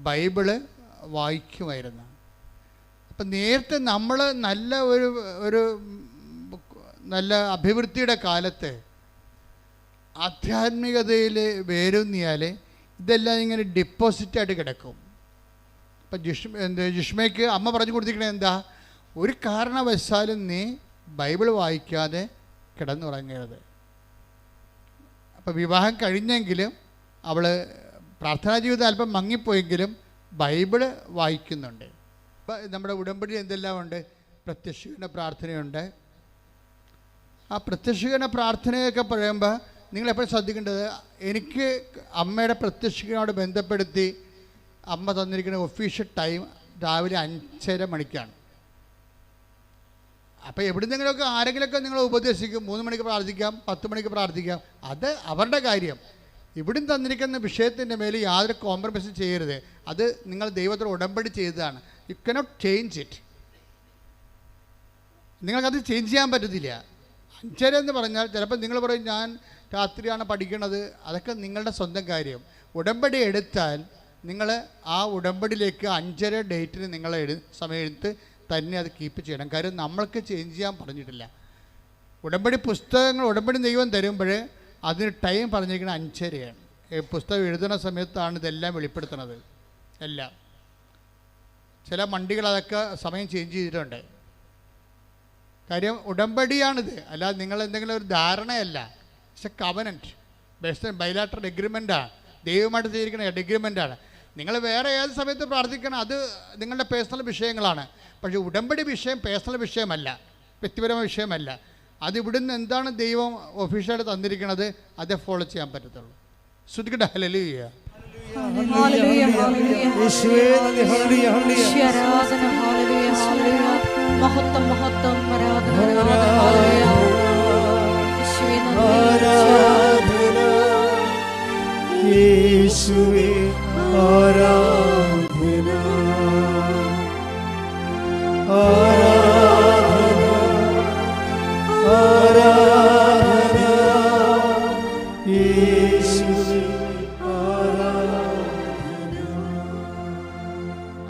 ബൈബിള് വായിക്കുമായിരുന്നു. അപ്പം നേരത്തെ നമ്മൾ ഒരു നല്ല അഭിവൃദ്ധിയുടെ കാലത്ത് ആധ്യാത്മികതയിൽ വേരൂന്നിയാൽ ഇതെല്ലാം ഇങ്ങനെ ഡിപ്പോസിറ്റായിട്ട് കിടക്കും. അപ്പം ജിഷ്മയ്ക്ക് അമ്മ പറഞ്ഞു കൊടുത്തിരിക്കണത് എന്താ? ഒരു കാരണവശാലും നീ ബൈബിൾ വായിക്കാതെ കിടന്നുറങ്ങരുത്. അപ്പം വിവാഹം കഴിഞ്ഞെങ്കിലും അവൾ പ്രാർത്ഥനാ ജീവിതം അല്പം മങ്ങിപ്പോയെങ്കിലും ബൈബിള് വായിക്കുന്നുണ്ട്. ഇപ്പം നമ്മുടെ ഉടമ്പടി എന്തെല്ലാം ഉണ്ട്? പ്രത്യക്ഷീകരണ പ്രാർത്ഥനയുണ്ട്. ആ പ്രത്യക്ഷീകരണ പ്രാർത്ഥനയൊക്കെ പറയുമ്പോൾ നിങ്ങളെപ്പോഴും ശ്രദ്ധിക്കേണ്ടത്, എനിക്ക് അമ്മയുടെ പ്രത്യക്ഷീകരണോട് ബന്ധപ്പെടുത്തി അമ്മ തന്നിരിക്കുന്ന ഒഫീഷ്യൽ ടൈം രാവിലെ 5:30 മണിക്കാണ്. അപ്പോൾ എവിടുന്നെങ്കിലുമൊക്കെ ആരെങ്കിലുമൊക്കെ നിങ്ങൾ ഉപദേശിക്കും, 3 മണിക്ക് പ്രാർത്ഥിക്കാം, 10 മണിക്ക് പ്രാർത്ഥിക്കാം, അത് അവരുടെ കാര്യം. ഇവിടും തന്നിരിക്കുന്ന വിഷയത്തിൻ്റെ മേൽ യാതൊരു കോംപ്രമൈസും ചെയ്യരുത്. അത് നിങ്ങൾ ദൈവത്തോട് ഉടമ്പടി ചെയ്തതാണ്. You cannot change it. നിങ്ങൾക്കത് ചേഞ്ച് ചെയ്യാൻ പറ്റത്തില്ല. 5:30 എന്ന് പറഞ്ഞാൽ ചിലപ്പോൾ നിങ്ങൾ പറയും ഞാൻ രാത്രിയാണ് പഠിക്കുന്നത്, അതൊക്കെ നിങ്ങളുടെ സ്വന്തം കാര്യം. ഉടമ്പടി എടുത്താൽ നിങ്ങൾ ആ ഉടമ്പടിയിലേക്ക് 5:30 ഡേറ്റിന് നിങ്ങൾ സമയത്ത് തന്നെ അത് കീപ്പ് ചെയ്യണം. കാര്യം നമ്മൾക്ക് ചേഞ്ച് ചെയ്യാൻ പറഞ്ഞിട്ടില്ല. ഉടമ്പടി പുസ്തകങ്ങൾ ഉടമ്പടി ദൈവം തരുമ്പോൾ അതിന് ടൈം പറഞ്ഞിരിക്കുന്നത് 5:30ആണ്. പുസ്തകം എഴുതുന്ന സമയത്താണ് ഇതെല്ലാം വെളിപ്പെടുത്തുന്നത്. എല്ലാം ചില മണ്ടികൾ അതൊക്കെ സമയം ചേഞ്ച് ചെയ്തിട്ടുണ്ട്. കാര്യം ഉടമ്പടിയാണിത്, അല്ലാതെ നിങ്ങൾ എന്തെങ്കിലും ഒരു ധാരണയല്ല. It's a covenant based bilateral എഗ്രിമെൻറ്റാണ്, ദൈവമായിട്ട് ചെയ്തിരിക്കുന്ന എഗ്രിമെൻറ്റാണ്. നിങ്ങൾ വേറെ ഏത് സമയത്ത് പ്രാർത്ഥിക്കണം, അത് നിങ്ങളുടെ പേഴ്സണൽ വിഷയങ്ങളാണ്. പക്ഷേ ഉടമ്പടി വിഷയം പേഴ്സണൽ വിഷയമല്ല, വ്യക്തിപരമായ വിഷയമല്ല. അത് ഇവിടുന്ന് എന്താണ് ദൈവം ഒഫീഷ്യലായിട്ട് തന്നിരിക്കുന്നത്, അതേ ഫോളോ ചെയ്യാൻ പറ്റത്തുള്ളൂ. ശ്രുതിക്കട്ടെ ഹല്ലേലൂയ. ഹല്ലേലൂയ, ഹല്ലേലൂയ, യേശുവേ നന്ദി, ഹല്ലേലൂയ, ഹല്ലേലൂയ. ആരാധന, ഹല്ലേലൂയ, ഹല്ലേലൂയ. മഹത്വം, മഹത്വം, ആരാധന, ആരാധന, ഹല്ലേലൂയ. യേശുവേ നന്ദി, ആരാധന യേശുവേ, ആരാധന ആരാധന ആരാധന യേശുവേ, ആരാധന.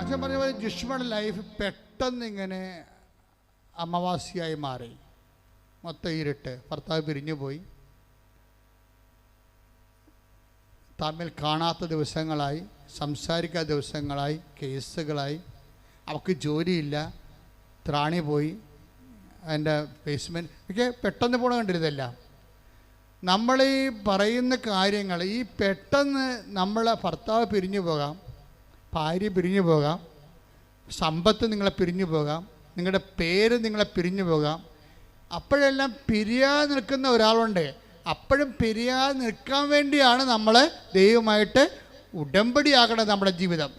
അച്ഛൻ പറഞ്ഞ പോലെ ജിഷ്മയുടെ ലൈഫ് പെട്ടെന്ന് ഇങ്ങനെ അമാവാസിയായി മാറി. മൊത്തം ഇരുട്ട്, ഭർത്താവ് പിരിഞ്ഞു പോയി, തമ്മിൽ കാണാത്ത ദിവസങ്ങളായി, സംസാരിക്കാത്ത ദിവസങ്ങളായി, കേസുകളായി, അവൾക്ക് ജോലിയില്ല, ത്രാണി പോയി, അതിൻ്റെ ബേസ്മെൻറ്റ് ഒക്കെ പെട്ടെന്ന് പോണ കണ്ടിരുന്നില്ല. നമ്മൾ ഈ പറയുന്ന കാര്യങ്ങൾ ഈ പെട്ടെന്ന് നമ്മളെ ഭർത്താവ് പിരിഞ്ഞു പോകാം, ഭാര്യ പിരിഞ്ഞു പോകാം, സമ്പത്ത് നിങ്ങളെ പിരിഞ്ഞു പോകാം, നിങ്ങളുടെ പേര് നിങ്ങളെ പിരിഞ്ഞു പോകാം. അപ്പോഴെല്ലാം പിരിയാതെ നിൽക്കുന്ന ഒരാളുണ്ട്. അപ്പോഴും പിരിയാതെ നിൽക്കാൻ വേണ്ടിയാണ് നമ്മൾ ദൈവമായിട്ട് ഉടമ്പടിയാകണത്.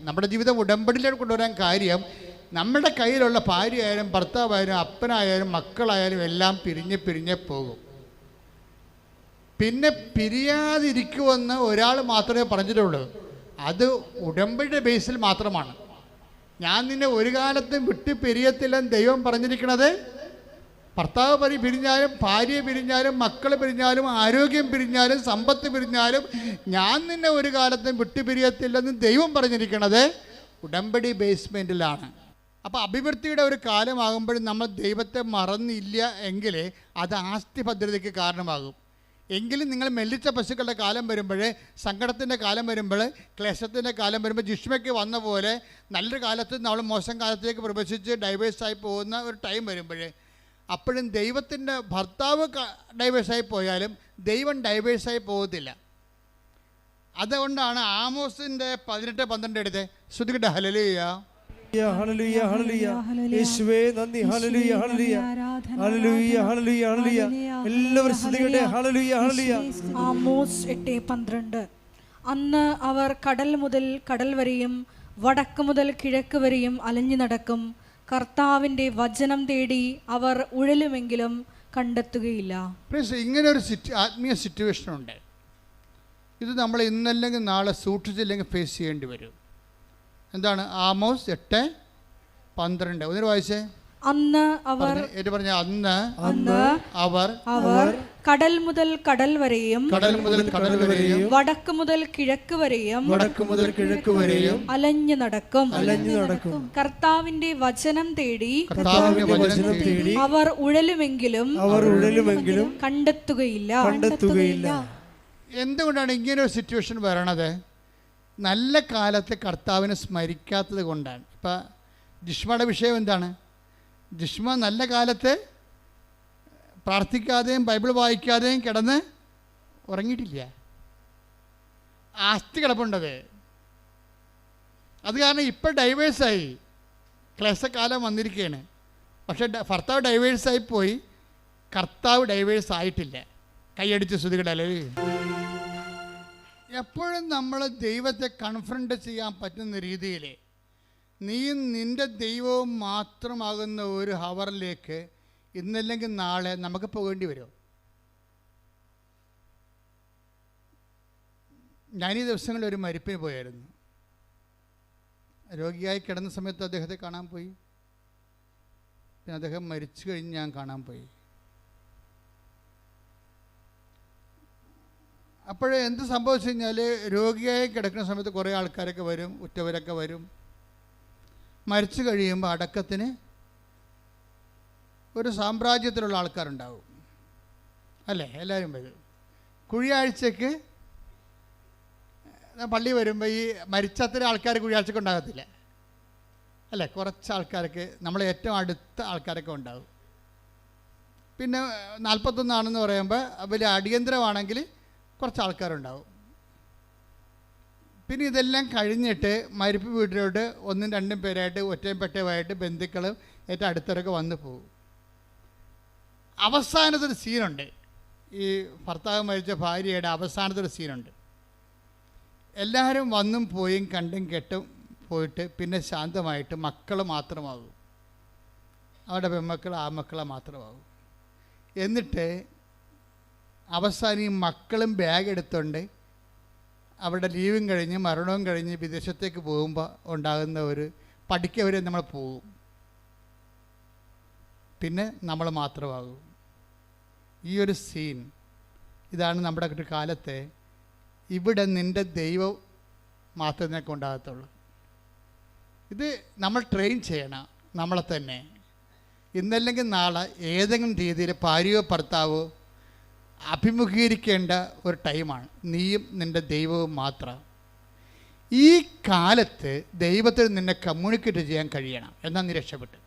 നമ്മുടെ ജീവിതം ഉടമ്പടിയിലേക്ക് കൊണ്ടുവരാൻ കാര്യം, നമ്മുടെ കയ്യിലുള്ള ഭാര്യയായാലും ഭർത്താവായാലും അപ്പനായാലും മക്കളായാലും എല്ലാം പിരിഞ്ഞ് പോകും. പിന്നെ പിരിയാതിരിക്കുമെന്ന് ഒരാൾ മാത്രമേ പറഞ്ഞിട്ടുള്ളൂ. അത് ഉടമ്പടിയുടെ ബേസിൽ മാത്രമാണ്. ഞാൻ നിന്നെ ഒരു കാലത്തും വിട്ട് പിരിയത്തില്ലെന്ന് ദൈവം പറഞ്ഞിരിക്കണത്. ഭർത്താവ് പിരിഞ്ഞാലും ഭാര്യ പിരിഞ്ഞാലും മക്കൾ പിരിഞ്ഞാലും ആരോഗ്യം പിരിഞ്ഞാലും സമ്പത്ത് പിരിഞ്ഞാലും ഞാൻ നിന്നെ ഒരു കാലത്തും വിട്ടുപിരിയത്തില്ലെന്ന് ദൈവം പറഞ്ഞിരിക്കണത് ഉടമ്പടി ബേസ്മെൻറ്റിലാണ്. അപ്പോൾ അഭിവൃദ്ധിയുടെ ഒരു കാലമാകുമ്പോഴും നമ്മൾ ദൈവത്തെ മറന്നില്ല എങ്കിൽ അത് ആസ്തി ഭദ്രതയ്ക്ക് കാരണമാകും. എങ്കിലും നിങ്ങൾ മെല്ലിച്ച പശുക്കളുടെ കാലം വരുമ്പോൾ, സങ്കടത്തിൻ്റെ കാലം വരുമ്പോൾ, ക്ലേശത്തിൻ്റെ കാലം വരുമ്പോൾ, ജിഷ്മയ്ക്ക് വന്ന പോലെ നല്ലൊരു കാലത്ത് നമ്മൾ മോശം കാലത്തേക്ക് പ്രവേശിച്ച് ഡൈവേഴ്സായി പോകുന്ന ഒരു ടൈം വരുമ്പോൾ, അപ്പോഴും ദൈവത്തിൻ്റെ ഭർത്താവ് ഡൈവേഴ്സായി പോയാലും ദൈവം ഡൈവേഴ്സായി പോകത്തില്ല. അതുകൊണ്ടാണ് ആമോസിൻ്റെ 18:12 എടുത്ത് ശ്രുതിക്കട്ടെ ഹല്ലേലൂയ. ഹല്ലേലൂയ, ഹല്ലേലൂയ. യേശുവേ നന്ദി, ഹല്ലേലൂയ, ഹല്ലേലൂയ, ഹല്ലേലൂയ, ഹല്ലേലൂയ, ഹല്ലേലൂയ. എല്ലാവരും സ്തുതിക്കട്ടെ, ഹല്ലേലൂയ, ഹല്ലേലൂയ. ആമോസ് 8:12. അന്ന് അവർ കടൽ മുതൽ കടൽ വരെയും വടക്ക് മുതൽ കിഴക്ക് വരെയും അലഞ്ഞു നടക്കും. കർത്താവിൻ്റെ വചനം തേടി അവർ ഉഴലുമെങ്കിലും കണ്ടെത്തുകയില്ല. ഇങ്ങനെ ഒരു ആത്മീയ സിറ്റുവേഷനുണ്ട്. ഇത് നമ്മൾ ഇന്നല്ലെങ്കിൽ നാളെ സൂക്ഷിച്ചില്ലെങ്കിൽ ഫേസ് ചെയ്യേണ്ടി വരും. എന്താണ്? ആമോസ് 8:12. ഒന്നിന് വായിച്ചേ. അന്ന് അവർ അന്ന് അവർ കടൽ മുതൽ കടൽ വരെയും വടക്ക് മുതൽ കിഴക്ക് വരെയും അലഞ്ഞു നടക്കും. കർത്താവിന്റെ വചനം തേടി അവർ ഉഴലുമെങ്കിലും കണ്ടെത്തുകയില്ല. എന്തുകൊണ്ടാണ് ഇങ്ങനെ ഒരു സിറ്റുവേഷൻ വരണത്? നല്ല കാലത്ത് കർത്താവിനെ സ്മരിക്കാത്തത് കൊണ്ടാണ്. ഇപ്പം ജിഷ്മയുടെ വിഷയം എന്താണ്? ജിഷ്മ നല്ല കാലത്ത് പ്രാർത്ഥിക്കാതെയും ബൈബിൾ വായിക്കാതെയും കിടന്ന് ഉറങ്ങിയിട്ടില്ല. ആസ്തി കിടപ്പുണ്ടത്. അത് കാരണം ഇപ്പം ഡൈവേഴ്സായി, ക്ലേശക്കാലം വന്നിരിക്കുകയാണ്. പക്ഷേ ഭർത്താവ് ഡൈവേഴ്സായി പോയി, കർത്താവ് ഡൈവേഴ്സ് ആയിട്ടില്ല. കൈയടിച്ച് ശ്രുതികടല്ലേ. എപ്പോഴും നമ്മൾ ദൈവത്തെ കൺഫ്രണ്ട് ചെയ്യാൻ പറ്റുന്ന രീതിയിൽ നീയും നിൻ്റെ ദൈവവും മാത്രമാകുന്ന ഒരു ഹവറിലേക്ക് ഇന്നല്ലെങ്കിൽ നാളെ നമുക്ക് പോകേണ്ടി വരും. ഞാനീ ദിവസങ്ങളിൽ ഒരു മരിപ്പിന് പോയായിരുന്നു. രോഗിയായി കിടന്ന സമയത്ത് അദ്ദേഹത്തെ കാണാൻ പോയി. പിന്നെ അദ്ദേഹം മരിച്ചു കഴിഞ്ഞ് ഞാൻ കാണാൻ പോയി. അപ്പോഴേ എന്ത് സംഭവിച്ചു കഴിഞ്ഞാൽ, രോഗിയായി കിടക്കുന്ന സമയത്ത് കുറേ ആൾക്കാരൊക്കെ വരും, ഉറ്റവരൊക്കെ വരും. മരിച്ചു കഴിയുമ്പോൾ അടക്കത്തിന് ഒരു സാമ്രാജ്യത്തിലുള്ള ആൾക്കാരുണ്ടാവും, അല്ലേ? എല്ലാവരും വരും. കുഴിയാഴ്ചക്ക് പള്ളി വരുമ്പോൾ ഈ മരിച്ചത്ര ആൾക്കാർ കുഴിയാഴ്ചക്ക് ഉണ്ടാകത്തില്ല, അല്ലേ? കുറച്ച് ആൾക്കാർക്ക്, നമ്മളെ ഏറ്റവും അടുത്ത ആൾക്കാരൊക്കെ ഉണ്ടാവും. പിന്നെ 41 പറയുമ്പോൾ വലിയ അടിയന്തരമാണെങ്കിൽ കുറച്ച് ആൾക്കാരുണ്ടാവും. പിന്നെ ഇതെല്ലാം കഴിഞ്ഞിട്ട് മരിപ്പ് വീട്ടിലോട്ട് 1-2 പേരായിട്ട് ഒറ്റയും പെട്ടയുമായിട്ട് ബന്ധുക്കളും ഏറ്റവും അടുത്തവരൊക്കെ വന്നു പോകും. അവസാനത്തൊരു സീനുണ്ട്. ഈ ഭർത്താവ് മരിച്ച ഭാര്യയുടെ അവസാനത്തൊരു സീനുണ്ട്. എല്ലാവരും വന്നും പോയും കണ്ടും കെട്ടും പോയിട്ട് പിന്നെ ശാന്തമായിട്ട് മക്കൾ മാത്രമാകും. അവരുടെ പെൺമക്കൾ ആൺമക്കളെ മാത്രമാകും. എന്നിട്ട് അവസാനം ഈ മക്കളും ബാഗ് എടുത്തുകൊണ്ട് അവരുടെ ലീവും കഴിഞ്ഞ് മരണവും കഴിഞ്ഞ് വിദേശത്തേക്ക് പോകുമ്പോൾ ഉണ്ടാകുന്ന ഒരു പഠിക്കവരെ നമ്മൾ പോകും. പിന്നെ നമ്മൾ മാത്രമാകും. ഈ ഒരു സീൻ ഇതാണ് നമ്മുടെ ഒരു കാലത്തെ ഇവിടെ നിൻ്റെ ദൈവം മാത്രമേ ഉണ്ടാകത്തുള്ളൂ. ഇത് നമ്മൾ ട്രെയിൻ ചെയ്യണം നമ്മളെ തന്നെ. ഇന്നല്ലെങ്കിൽ നാളെ ഏതെങ്കിലും രീതിയിൽ ഭാര്യയോ ഭർത്താവോ അഭിമുഖീകരിക്കേണ്ട ഒരു ടൈമാണ്. നീയും നിൻ്റെ ദൈവവും മാത്രം. ഈ കാലത്ത് ദൈവത്തിൽ നിന്നെ കമ്മ്യൂണിക്കേറ്റ് ചെയ്യാൻ കഴിയണം. എന്നാൽ നീ രക്ഷപ്പെട്ടു.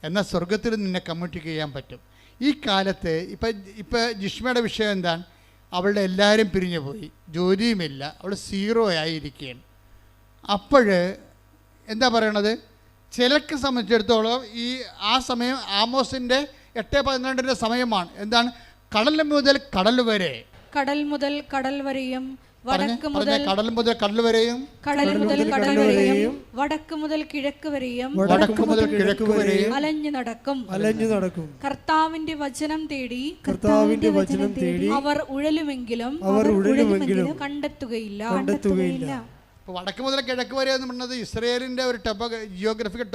എന്നാൽ സ്വർഗത്തിൽ നിന്നെ കമ്മ്യൂണിക്കേറ്റ് ചെയ്യാൻ പറ്റും. ഈ കാലത്ത് ഇപ്പം ജിഷ്മയുടെ വിഷയം എന്താണ്? അവളുടെ എല്ലാവരും പിരിഞ്ഞു പോയി, ജോലിയുമില്ല, അവൾ 0 ആയിരിക്കുകയാണ്. അപ്പോൾ എന്താ പറയണത്? ചിലർക്ക് സംബന്ധിച്ചിടത്തോളം ആ സമയം ആമോസിൻ്റെ 8:12 സമയമാണ്. എന്താണ്? കടൽ മുതൽ കടൽ വരെ, കടൽ മുതൽ കടൽ വരെയും വടക്ക് മുതൽ കടൽ മുതൽ കടൽ വരെയും, കടൽ മുതൽ കടൽ വരെയും വടക്ക് മുതൽ കിഴക്ക് വരെയും, വടക്ക് മുതൽ കിഴക്ക് വരെയും അലഞ്ഞു നടക്കും. കർത്താവിന്റെ വചനം തേടി അവർ ഉഴലുമെങ്കിലും കണ്ടെത്തുകയില്ല. ഇപ്പോൾ വടക്ക് മുതൽ കിഴക്ക് വരെ എന്ന് പറഞ്ഞത് ഇസ്രയേലിൻ്റെ ഒരു ജിയോഗ്രഫിക്കൽ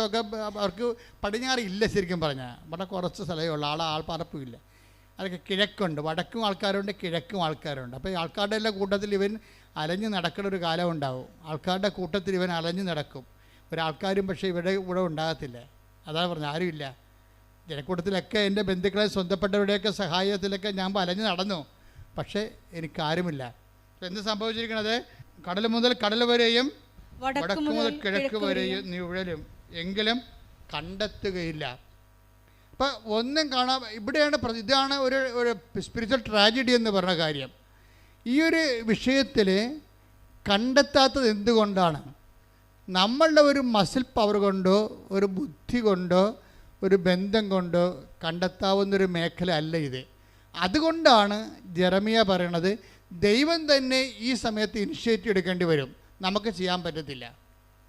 അവർക്ക് പടിഞ്ഞാറ് ഇല്ല. ശരിക്കും പറഞ്ഞാൽ വളരെ കുറച്ച് സ്ഥലമേ ഉള്ളൂ. ആൾപ്പാർപ്പില്ല. അതൊക്കെ കിഴക്കുണ്ട്. വടക്കും ആൾക്കാരുണ്ട്, കിഴക്കും ആൾക്കാരുണ്ട്. അപ്പോൾ ഈ ആൾക്കാരുടെ എല്ലാ കൂട്ടത്തിൽ ഇവൻ അലഞ്ഞു നടക്കുന്ന ഒരു കാലം ഉണ്ടാവും. ആൾക്കാരുടെ കൂട്ടത്തിൽ ഇവൻ അലഞ്ഞു നടക്കും. ഒരാൾക്കാരും പക്ഷേ ഇവിടെ ഉണ്ടാകത്തില്ല. അതാണ് പറഞ്ഞത്, ആരുമില്ല. ജനക്കൂട്ടത്തിലൊക്കെ എൻ്റെ ബന്ധുക്കളെ സ്വന്തപ്പെട്ടവരുടെയൊക്കെ സഹായത്തിലൊക്കെ ഞാൻ അലഞ്ഞു നടന്നു. പക്ഷേ എനിക്കാരുമില്ല. എന്ത് സംഭവിച്ചിരിക്കണത്? കടൽ മുതൽ കടൽ വരെയും വടക്ക് മുതൽ കിഴക്ക് വരെയും നീ ഉഴലും, എങ്കിലും കണ്ടെത്തുകയില്ല. അപ്പം ഒന്നും കാണാൻ ഇവിടെയാണ്. ഇതാണ് ഒരു സ്പിരിച്വൽ ട്രാജഡി എന്ന് പറഞ്ഞ കാര്യം. ഈ ഒരു വിഷയത്തിൽ കണ്ടെത്താത്തത് എന്തുകൊണ്ടാണ്? നമ്മളുടെ ഒരു മസിൽ പവർ കൊണ്ടോ ഒരു ബുദ്ധി കൊണ്ടോ ഒരു ബന്ധം കൊണ്ടോ കണ്ടെത്താവുന്നൊരു മേഖല അല്ല ഇത്. അതുകൊണ്ടാണ് ജെറമിയ പറയണത് ദൈവം തന്നെ ഈ സമയത്ത് ഇനിഷ്യേറ്റീവ് എടുക്കേണ്ടി വരും. നമുക്ക് ചെയ്യാൻ പറ്റത്തില്ല.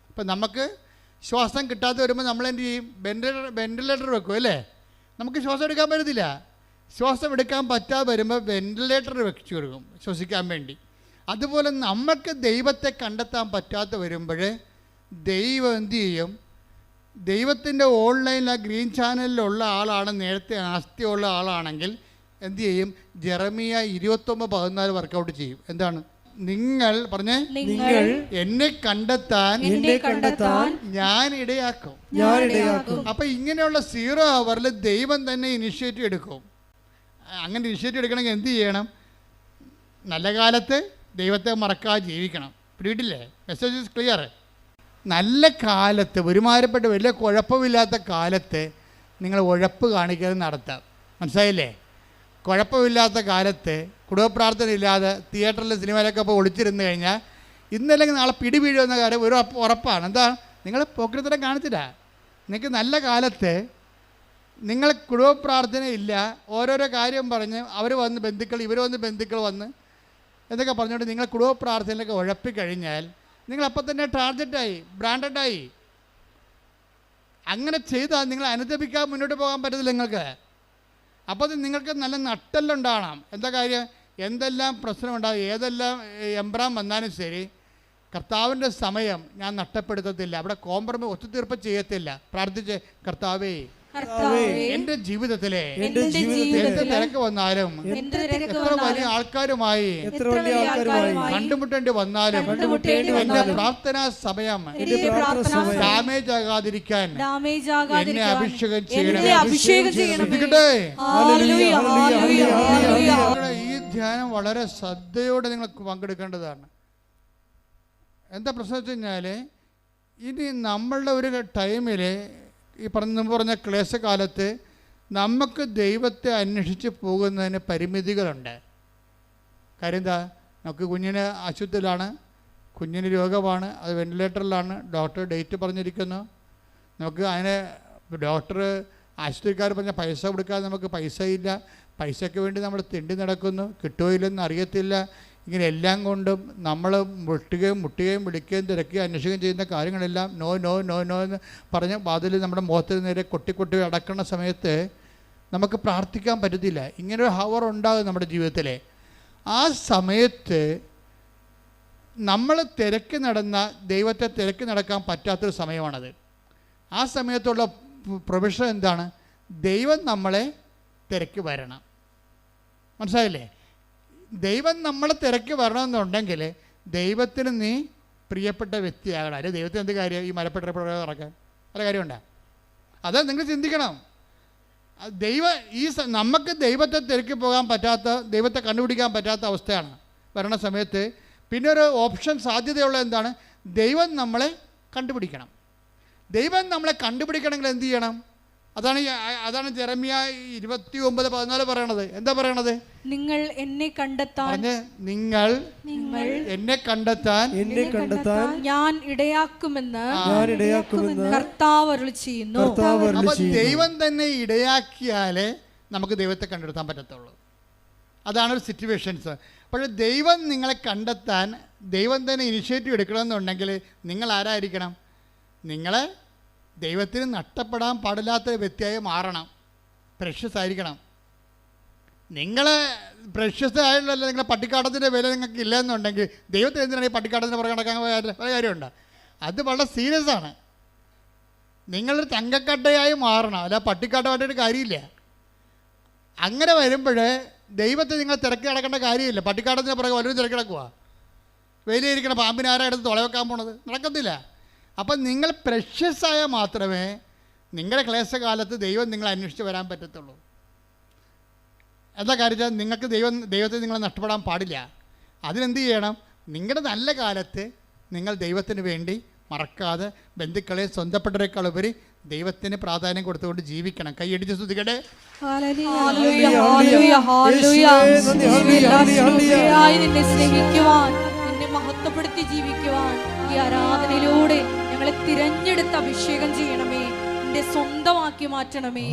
ഇപ്പം നമുക്ക് ശ്വാസം കിട്ടാതെ വരുമ്പോൾ നമ്മളെന്ത് ചെയ്യും? വെൻറ്റിലേറ്റർ വെക്കും അല്ലേ? നമുക്ക് ശ്വാസം എടുക്കാൻ പറ്റത്തില്ല. ശ്വാസം എടുക്കാൻ പറ്റാതെ വരുമ്പോൾ വെൻറ്റിലേറ്റർ വെച്ച് കൊടുക്കും ശ്വസിക്കാൻ വേണ്ടി. അതുപോലെ നമുക്ക് ദൈവത്തെ കണ്ടെത്താൻ പറ്റാതെ വരുമ്പോൾ ദൈവം എന്തു ചെയ്യും? ദൈവത്തിൻ്റെ ഓൺലൈനിൽ ആ ഗ്രീൻ ചാനലിലുള്ള ആളാണ്, നേരത്തെ ആസ്തിയുള്ള ആളാണെങ്കിൽ എന്തു ചെയ്യും? ജെറമിയ 29:14 വർക്കൗട്ട് ചെയ്യും. എന്താണ്? നിങ്ങൾ എന്നെ കണ്ടെത്താൻ ഞാൻ ഇടയാക്കും. അപ്പൊ ഇങ്ങനെയുള്ള 0 അവറിൽ ദൈവം തന്നെ ഇനിഷ്യേറ്റീവ് എടുക്കും. അങ്ങനെ ഇനിഷ്യേറ്റീവ് എടുക്കണമെങ്കിൽ എന്ത് ചെയ്യണം? നല്ല കാലത്ത് ദൈവത്തെ മറക്കാതെ ജീവിക്കണം. പിടിയിട്ടില്ലേ? Message is clear. നല്ല കാലത്ത് ഒരുമാരപ്പെട്ട വലിയ കുഴപ്പമില്ലാത്ത കാലത്ത് നിങ്ങൾ ഉഴപ്പ് കാണിക്കാതെ നടത്താം. മനസ്സിലായില്ലേ? കുഴപ്പമില്ലാത്ത കാലത്ത് കുടുംബപ്രാർത്ഥന ഇല്ലാതെ തിയേറ്ററിൽ സിനിമയിലൊക്കെ ഇപ്പോൾ ഒളിച്ചിരുന്ന് കഴിഞ്ഞാൽ ഇന്നല്ലെങ്കിൽ നാളെ പിടി വീഴുമെന്ന കാര്യം ഒരു ഉറപ്പാണ്. എന്താ? നിങ്ങൾ പോക്കൃത്തരം കാണിച്ചില്ല. നിങ്ങൾക്ക് നല്ല കാലത്ത് നിങ്ങൾ കുടുംബപ്രാർത്ഥന ഇല്ല, ഓരോരോ കാര്യം പറഞ്ഞ് ഇവർ വന്ന് ബന്ധുക്കൾ വന്ന് എന്നൊക്കെ പറഞ്ഞുകൊണ്ട് നിങ്ങൾ കുടുംബപ്രാർത്ഥനയിലൊക്കെ ഉഴപ്പിക്കഴിഞ്ഞാൽ നിങ്ങളപ്പം തന്നെ ടാർഗറ്റായി, ബ്രാൻഡഡായി. അങ്ങനെ ചെയ്താൽ നിങ്ങൾ അനുദപിക്കാൻ മുന്നോട്ട് പോകാൻ പറ്റത്തില്ല നിങ്ങൾക്ക്. അപ്പോൾ അത് നിങ്ങൾക്ക് നല്ല നട്ടെല്ലുണ്ടാകണം. എന്താ കാര്യം? എന്തെല്ലാം പ്രശ്നമുണ്ടാകും, ഏതെല്ലാം എംബ്രാം വന്നാലും ശരി, കർത്താവിൻ്റെ സമയം ഞാൻ നഷ്ടപ്പെടുത്തത്തില്ല. അവിടെ കോംപ്രമൈസ് ഒത്തുതീർപ്പ് ചെയ്യത്തില്ല. പ്രാർത്ഥിച്ച്, കർത്താവേ എന്റെ ജീവിതത്തിലെ എന്ത് തിരക്ക് വന്നാലും എത്ര വലിയ ആൾക്കാരുമായി കണ്ടുമുട്ടേണ്ടി വന്നാലും എന്റെ പ്രാർത്ഥനാ സമയം ഡാമേജ് ആകാതിരിക്കാൻ എന്നെ അഭിഷേകം ചെയ്യണം. ഈ ധ്യാനം വളരെ ശ്രദ്ധയോടെ നിങ്ങൾ പങ്കെടുക്കേണ്ടതാണ്. എന്താ പ്രശ്നം വെച്ച് കഴിഞ്ഞാൽ ഇനി നമ്മളുടെ ഒരു ടൈമിൽ ഈ പറഞ്ഞ ക്ലേശകാലത്ത് നമുക്ക് ദൈവത്തെ അന്വേഷിച്ച് പോകുന്നതിന് പരിമിതികളുണ്ട്. കാര്യം എന്താ? നമുക്ക് കുഞ്ഞിന് ആശുപത്രിയിലാണ്, കുഞ്ഞിന് രോഗമാണ്, അത് വെന്റിലേറ്ററിലാണ്, ഡോക്ടർ ഡേറ്റ് പറഞ്ഞിരിക്കുന്നു. നമുക്ക് അതിനെ ഡോക്ടർ ആശുപത്രിക്കാർ പറഞ്ഞ പൈസ കൊടുക്കാതെ നമുക്ക് പൈസയില്ല, പൈസയ്ക്ക് വേണ്ടി നമ്മൾ തിണ്ടി നടക്കുന്നു, കിട്ടുമോ ഇല്ലെന്ന് അറിയത്തില്ല. ഇങ്ങനെ എല്ലാം കൊണ്ടും നമ്മൾ മുട്ടുകയും വിളിക്കുകയും തിരക്കുകയും അന്വേഷിക്കുകയും ചെയ്യുന്ന കാര്യങ്ങളെല്ലാം നോ നോ നോ നോ എന്ന് പറഞ്ഞ് വാതിൽ നമ്മുടെ മുഖത്തിന് നേരെ കൊട്ടി അടക്കുന്ന സമയത്ത് നമുക്ക് പ്രാർത്ഥിക്കാൻ പറ്റത്തില്ല. ഇങ്ങനൊരു ഹവർ ഉണ്ടാകും നമ്മുടെ ജീവിതത്തിൽ. ആ സമയത്ത് നമ്മൾ തിരക്കി നടന്ന ദൈവത്തെ തിരക്കി നടക്കാൻ പറ്റാത്തൊരു സമയമാണത്. ആ സമയത്തുള്ള പ്രൊവിഷൻ എന്താണ്? ദൈവം നമ്മളെ തിരക്കി വരണം. മനസ്സിലായില്ലേ? ദൈവം നമ്മളെ തിരക്കി വരണമെന്നുണ്ടെങ്കിൽ ദൈവത്തിന് നീ പ്രിയപ്പെട്ട വ്യക്തിയാകണം. അല്ലെ ദൈവത്തിന് എന്ത് കാര്യം ഈ മലപ്പെട്ട നടക്കാൻ? പല കാര്യമുണ്ടോ? അത് നിങ്ങൾ ചിന്തിക്കണം. നമുക്ക് ദൈവത്തെ തിരക്കി പോകാൻ പറ്റാത്ത, ദൈവത്തെ കണ്ടുപിടിക്കാൻ പറ്റാത്ത അവസ്ഥയാണ് വരണ സമയത്ത്. പിന്നെ ഒരു ഓപ്ഷൻ സാധ്യതയുള്ള എന്താണ്? ദൈവം നമ്മളെ കണ്ടുപിടിക്കണം. ദൈവം നമ്മളെ കണ്ടുപിടിക്കണമെങ്കിൽ എന്ത് ചെയ്യണം? അതാണ് ജെറമ്യ 29:14 പറയണത്. എന്താ പറയണത്? നിങ്ങൾ എന്നെ കണ്ടെത്താൻ ഞാൻ ഇടയാക്കുമെന്ന് കർത്താവ് അരുളി ചെയ്യുന്നു. അപ്പൊ ദൈവം തന്നെ ഇടയാക്കിയാലേ നമുക്ക് ദൈവത്തെ കണ്ടെത്താൻ പറ്റത്തുള്ളൂ. അതാണ് ഒരു സിറ്റുവേഷൻസ്. പക്ഷേ ദൈവം നിങ്ങളെ കണ്ടെത്താൻ ദൈവം തന്നെ ഇനിഷ്യേറ്റീവ് എടുക്കണമെന്നുണ്ടെങ്കിൽ നിങ്ങൾ ആരായിരിക്കണം? നിങ്ങളെ ദൈവത്തിന് നഷ്ടപ്പെടാൻ പാടില്ലാത്ത വ്യക്തിയായി മാറണം. പ്രഷ്യസ് ആയിരിക്കണം. നിങ്ങൾ പ്രഷ്യസ് ആയിട്ടുള്ള നിങ്ങളെ പട്ടിക്കാട്ടത്തിൻ്റെ വില നിങ്ങൾക്ക് ഇല്ലയെന്നുണ്ടെങ്കിൽ ദൈവത്തിന് എന്തിനാണ് ഈ പട്ടിക്കാട്ടത്തിന് പുറകെ നടക്കാൻ പല കാര്യമുണ്ട്. അത് വളരെ സീരിയസ് ആണ്. നിങ്ങളൊരു തങ്കക്കട്ടയായി മാറണം, അല്ല പട്ടിക്കാട്ടമായിട്ടൊരു കാര്യമില്ല. അങ്ങനെ വരുമ്പോൾ ദൈവത്തെ നിങ്ങൾ തിരക്കി നടക്കേണ്ട കാര്യമില്ല. പട്ടിക്കാട്ടത്തിന് പുറകെ വല്ലതും തിരക്കി നടക്കുക. വെയിലിരിക്കണ പാമ്പിന് ആരാ എടുത്ത് തുളവെക്കാൻ പോണത്? നടക്കത്തില്ല. അപ്പം നിങ്ങൾ പ്രഷ്യസായാൽ മാത്രമേ നിങ്ങളുടെ ക്ലേശകാലത്ത് ദൈവം നിങ്ങളെ അന്വേഷിച്ച് വരാൻ പറ്റത്തുള്ളൂ. എന്താ കാര്യം? നിങ്ങൾക്ക് ദൈവത്തെ നിങ്ങൾ നഷ്ടപ്പെടാൻ പാടില്ല. അതിനെന്ത് ചെയ്യണം? നിങ്ങളുടെ നല്ല കാലത്ത് നിങ്ങൾ ദൈവത്തിന് വേണ്ടി മറക്കാതെ ബന്ധുക്കളെ സ്വന്തപ്പെട്ടവരെക്കാൾ ഉപരി ദൈവത്തിന് പ്രാധാന്യം കൊടുത്തുകൊണ്ട് ജീവിക്കണം. കൈയടിച്ച് സ്തുതിക്കട്ടെ. നിന്നെ സ്നേഹിക്കുവാൻ, നിന്നെ മഹത്വപ്പെടുത്തി ജീവിക്കുവാൻ ഈ ആരാധനയിലൂടെ ഞങ്ങളെ തിരഞ്ഞെടുത്ത് അഭിഷേകം ചെയ്യണമേ, നിന്റെ സ്വന്തമാക്കി മാറ്റണമേ.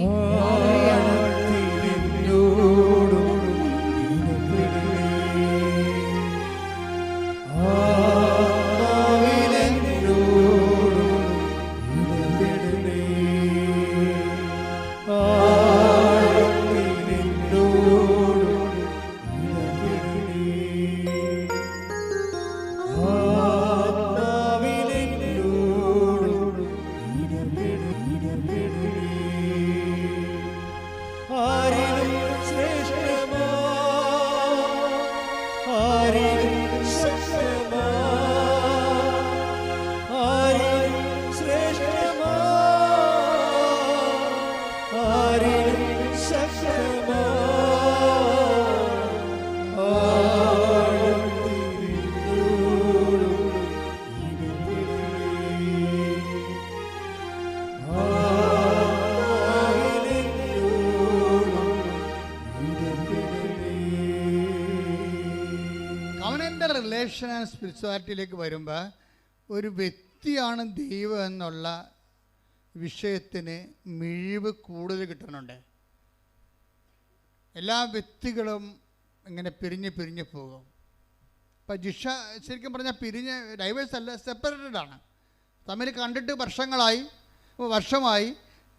റിലേഷൻ ആൻഡ് സ്പിരിച്വാലിറ്റിയിലേക്ക് വരുമ്പോൾ ഒരു വ്യക്തിയാണ് ദൈവം എന്നുള്ള വിഷയത്തിന് മിഴിവ് കൂടുതൽ കിട്ടുന്നുണ്ട്. എല്ലാ വ്യക്തികളും ഇങ്ങനെ പിരിഞ്ഞ് പോകും. ഇപ്പം ജിഷ ശരിക്കും പറഞ്ഞാൽ ഡൈവേഴ്സ് അല്ല, സെപ്പറേറ്റഡ് ആണ്. തമ്മിൽ കണ്ടിട്ട് വർഷമായി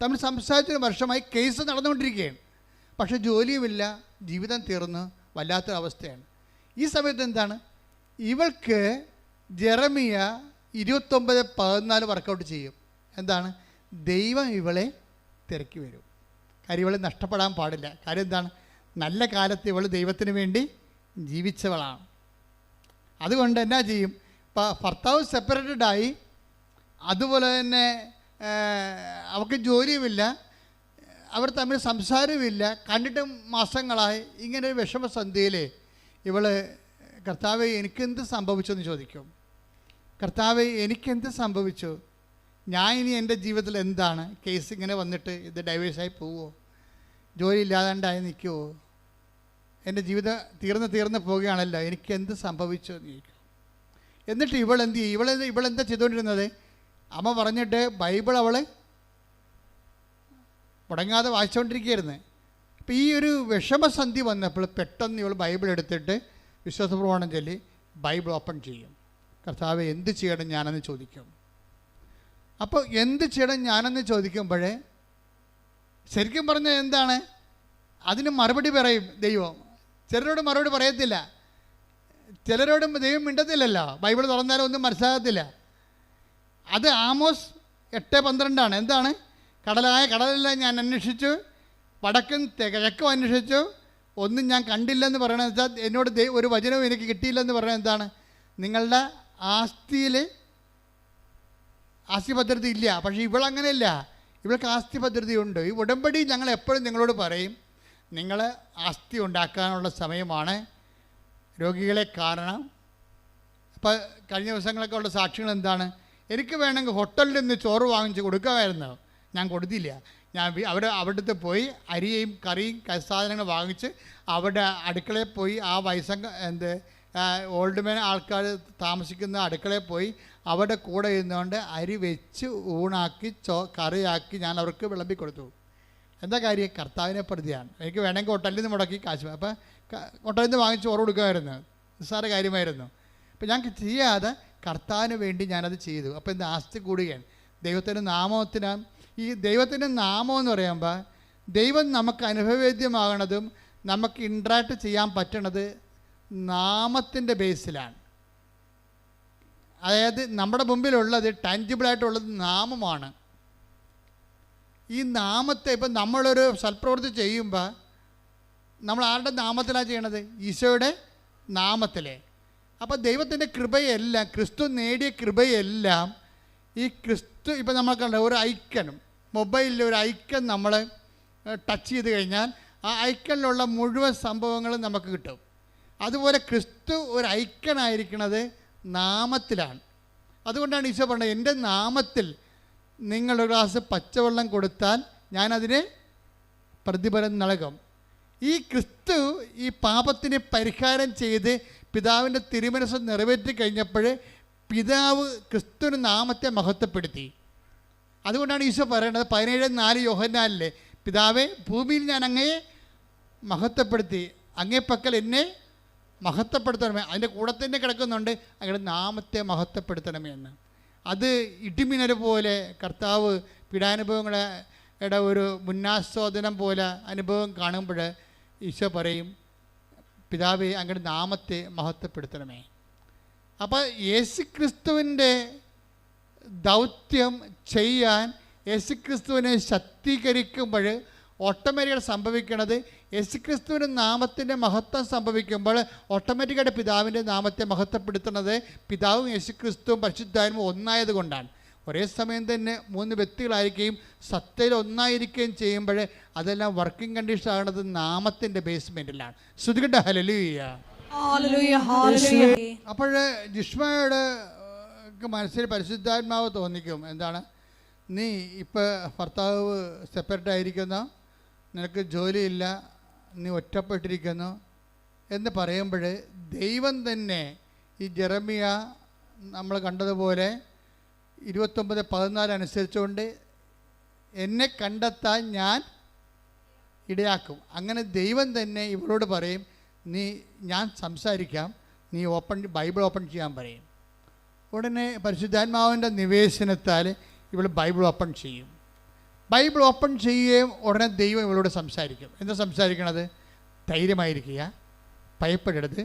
തമ്മിൽ സംസാരിച്ചൊരു വർഷമായി കേസ് നടന്നുകൊണ്ടിരിക്കുകയാണ്. പക്ഷെ ജോലിയുമില്ല, ജീവിതം തീർന്ന് വല്ലാത്തൊരവസ്ഥയാണ്. ഈ സമയത്ത് എന്താണ്? ഇവൾക്ക് ജെറമിയ 29:14 വർക്കൗട്ട് ചെയ്യും. എന്താണ്? ദൈവം ഇവളെ തിരക്കി വരും. കാര്യം ഇവളെ നഷ്ടപ്പെടാൻ പാടില്ല. കാര്യം എന്താണ്? നല്ല കാലത്ത് ഇവൾ ദൈവത്തിന് വേണ്ടി ജീവിച്ചവളാണ്. അതുകൊണ്ട് എന്നാ ചെയ്യും? ഇപ്പം ഭർത്താവ് സെപ്പറേറ്റഡായി, അതുപോലെ തന്നെ അവൾക്ക് ജോലിയുമില്ല, അവർ തമ്മിൽ സംസാരവുമില്ല, കണ്ടിട്ട് മാസങ്ങളായി. ഇങ്ങനെ ഒരു വിഷമസന്ധിയിൽ ഇവൾ കർത്താവേ എനിക്കെന്ത് സംഭവിച്ചെന്ന് ചോദിക്കും. കർത്താവേ എനിക്കെന്ത് സംഭവിച്ചു? ഞാൻ ഇനി എൻ്റെ ജീവിതത്തിൽ എന്താണ്? കേസ് ഇങ്ങനെ വന്നിട്ട് ഇത് ഡൈവേഴ്സായി പോവുമോ? ജോലി ഇല്ലാതാണ്ടായി നിൽക്കുമോ? എൻ്റെ ജീവിതം തീർന്ന് പോവുകയാണല്ലോ, എനിക്കെന്ത് സംഭവിച്ചു എന്ന് ചോദിക്കും. എന്നിട്ട് ഇവളെന്ത് ചെയ്യും? ഇവളെന്താ ചെയ്തുകൊണ്ടിരുന്നത്? അമ്മ പറഞ്ഞിട്ട് ബൈബിൾ അവൾ മുടങ്ങാതെ വായിച്ചുകൊണ്ടിരിക്കുകയായിരുന്നു. അപ്പോൾ ഈ ഒരു വിഷമസന്ധി വന്നപ്പോൾ പെട്ടെന്ന് ഇവൾ ബൈബിൾ എടുത്തിട്ട് വിശ്വാസപ്രമാണം ചൊല്ലി ബൈബിൾ ഓപ്പൺ ചെയ്യും. കർത്താവെ എന്ത് ചെയ്യണം ഞാനെന്ന് ചോദിക്കും. അപ്പോൾ എന്ത് ചെയ്യണം ഞാനെന്ന് ചോദിക്കുമ്പോഴേ ശരിക്കും പറഞ്ഞാൽ എന്താണ്, അതിന് മറുപടി പറയും ദൈവം. ചിലരോട് മറുപടി പറയത്തില്ല, ചിലരോടും ദൈവം മിണ്ടത്തില്ലല്ലോ. ബൈബിൾ തുറന്നാലും ഒന്നും മനസ്സിലാകത്തില്ല. അത് ആമോസ് 8:12 എന്താണ്? കടലെല്ലാം ഞാൻ അന്വേഷിച്ചു, വടക്കും കിഴക്കും അന്വേഷിച്ചു, ഒന്നും ഞാൻ കണ്ടില്ലെന്ന് പറയണത് വെച്ചാൽ എന്നോട് ഒരു വചനവും എനിക്ക് കിട്ടിയില്ലെന്ന് പറയുന്നത് എന്താണ്? നിങ്ങളുടെ ആസ്തി ഭദ്രത ഇല്ല. പക്ഷേ ഇവളങ്ങനെയല്ല, ഇവൾക്ക് ആസ്തി ഭദ്രതയുണ്ട്. ഈ ഉടമ്പടി ഞങ്ങൾ എപ്പോഴും നിങ്ങളോട് പറയും, നിങ്ങൾ ആസ്തി ഉണ്ടാക്കാനുള്ള സമയമാണ്. രോഗികളെ കാണണം. അപ്പോൾ കഴിഞ്ഞ ദിവസങ്ങളൊക്കെ ഉള്ള സാക്ഷ്യങ്ങൾ എന്താണ്? എനിക്ക് വേണമെങ്കിൽ ഹോട്ടലിൽ നിന്ന് ചോറ് വാങ്ങിച്ച് കൊടുക്കാമായിരുന്നു, ഞാൻ കൊടുത്തില്ല. ഞാൻ അവിടുത്തെ പോയി അരിയും കറിയും സാധനങ്ങൾ വാങ്ങിച്ച് അവിടെ അടുക്കളയിൽ പോയി ആ ഓൾഡ് മാൻ ആൾക്കാർ താമസിക്കുന്ന അടുക്കളയിൽ പോയി അവിടെ കൂടെ ഇരുന്നുകൊണ്ട് അരി വെച്ച് ഊണാക്കി കറിയാക്കി ഞാൻ അവർക്ക് വിളമ്പി കൊടുത്തു. എന്താ കാര്യം? കർത്താവിനെ പ്രതിയാണ്. എനിക്ക് വേണമെങ്കിൽ ഹോട്ടലിൽ നിന്ന് മുടക്കി കാശ്, അപ്പം ഹോട്ടലിൽ നിന്ന് വാങ്ങിച്ച് ചോറ് കൊടുക്കുമായിരുന്നു, നിസ്സാര കാര്യമായിരുന്നു. അപ്പം ഞാൻ ചെയ്യാതെ കർത്താവിന് വേണ്ടി ഞാനത് ചെയ്തു. അപ്പോൾ എന്താ? ആസ്തി കൂടുകയാണ്. ദൈവത്തിൻ്റെ നാമത്തിനാണ്. ഈ ദൈവത്തിൻ്റെ നാമം എന്ന് പറയുമ്പോൾ ദൈവം നമുക്ക് അനുഭവവേദ്യമാകണതും നമുക്ക് ഇൻട്രാക്ട് ചെയ്യാൻ പറ്റണത് നാമത്തിൻ്റെ ബേസിലാണ്. അതായത് നമ്മുടെ മുമ്പിലുള്ളത് ടാൻജിബിളായിട്ടുള്ളത് നാമമാണ്. ഈ നാമത്തെ ഇപ്പം നമ്മളൊരു സൽപ്രവൃത്തി ചെയ്യുമ്പോൾ നമ്മൾ ആരുടെ നാമത്തിലാണ് ചെയ്യണത്? ഈശോയുടെ നാമത്തിൽ. അപ്പോൾ ദൈവത്തിൻ്റെ കൃപയെല്ലാം, ക്രിസ്തു നേടിയ കൃപയെല്ലാം ഈ ക്രിസ്തു ഇപ്പം നമ്മൾ കണ്ട ഒരു ഐക്കണും മൊബൈലിൽ ഒരു ഐക്കൺ നമ്മൾ ടച്ച് ചെയ്ത് കഴിഞ്ഞാൽ ആ ഐക്കണിലുള്ള മുഴുവൻ സംഭവങ്ങളും നമുക്ക് കിട്ടും. അതുപോലെ ക്രിസ്തു ഒരു ഐക്കണായിരിക്കുന്നത് നാമത്തിലാണ്. അതുകൊണ്ടാണ് ഈശോ പറഞ്ഞത്, എൻ്റെ നാമത്തിൽ നിങ്ങളൊരു ഗ്ലാസ് പച്ചവെള്ളം കൊടുത്താൽ ഞാനതിന് പ്രതിഫലം നൽകും. ഈ ക്രിസ്തു ഈ പാപത്തിന് പരിഹാരം ചെയ്ത് പിതാവിൻ്റെ തിരുമനസ്സ് നിറവേറ്റി കഴിഞ്ഞപ്പോൾ പിതാവ് ക്രിസ്തുവിന് നാമത്തെ മഹത്വപ്പെടുത്തി. അതുകൊണ്ടാണ് ഈശോ പറയുന്നത് 17:4 യോഹന്നാനിലെ, പിതാവേ ഭൂമിയിൽ ഞാൻ അങ്ങയെ മഹത്വപ്പെടുത്തി, അങ്ങേ പക്കൽ എന്നെ മഹത്വപ്പെടുത്തണമേ. അതിൻ്റെ കൂടെ തന്നെ കിടക്കുന്നുണ്ട് അങ്ങയുടെ നാമത്തെ മഹത്വപ്പെടുത്തണമേ എന്ന്. അത് ഇടിമിന്നൽ പോലെ കർത്താവ് പീഡാനുഭവങ്ങളുടെ ഒരു മുന്നാസ്വാദനം പോലെ അനുഭവം കാണുമ്പോൾ ഈശോ പറയും, പിതാവേ അങ്ങയുടെ നാമത്തെ മഹത്വപ്പെടുത്തണമേ. അപ്പോൾ യേശുക്രിസ്തുവിൻ്റെ ദൗത്യം ചെയ്യാൻ യേശുക്രിസ്തുവിനെ ശക്തീകരിക്കുമ്പോൾ ഓട്ടോമാറ്റിക്കായിട്ട് സംഭവിക്കുന്നത്, യേശുക്രിസ്തുവിൻ്റെ നാമത്തിൻ്റെ മഹത്വം സംഭവിക്കുമ്പോൾ ഓട്ടോമാറ്റിക്കായിട്ട് പിതാവിൻ്റെ നാമത്തെ മഹത്വപ്പെടുത്തുന്നത് പിതാവും യേശുക്രിസ്തുവും പരിശുദ്ധാത്മാവും ഒന്നായത് കൊണ്ടാണ്. ഒരേ സമയം തന്നെ 3 വ്യക്തികളായിരിക്കുകയും സത്തയിൽ ഒന്നായിരിക്കുകയും ചെയ്യുമ്പോൾ അതെല്ലാം വർക്കിംഗ് കണ്ടീഷൻ ആകുന്നത് നാമത്തിൻ്റെ ബേസ്മെൻറ്റിലാണ്. ശ്രുതികണ്ട ഹല്ലേലൂയ. അപ്പോൾ ജിഷ്മയുടെ മനസ്സിൽ പരിശുദ്ധാത്മാവ് തോന്നിക്കും, എന്താണ്, നീ ഇപ്പോൾ ഭർത്താവ് സെപ്പറേറ്റ് ആയിരിക്കുന്നു, നിനക്ക് ജോലിയില്ല, നീ ഒറ്റപ്പെട്ടിരിക്കുന്നു എന്ന് പറയുമ്പോൾ ദൈവം തന്നെ ഈ ജെറമിയ നമ്മൾ കണ്ടതുപോലെ 29:14 അനുസരിച്ചുകൊണ്ട് എന്നെ കണ്ടെത്താൻ ഞാൻ ഇടയാക്കും. അങ്ങനെ ദൈവം തന്നെ ഇവരോട് പറയും, ഞാൻ സംസാരിക്കാം, നീ ബൈബിൾ ഓപ്പൺ ചെയ്യാൻ പറയും. ഉടനെ പരിശുദ്ധാത്മാവിൻ്റെ നിവേശനത്താൽ ഇവൾ ബൈബിൾ ഓപ്പൺ ചെയ്യും. ബൈബിൾ ഓപ്പൺ ചെയ്യുകയും ഉടനെ ദൈവം ഇവളോട് സംസാരിക്കും. എന്താ സംസാരിക്കണത്? ധൈര്യമായിരിക്കുക, ഭയപ്പെടരുത്,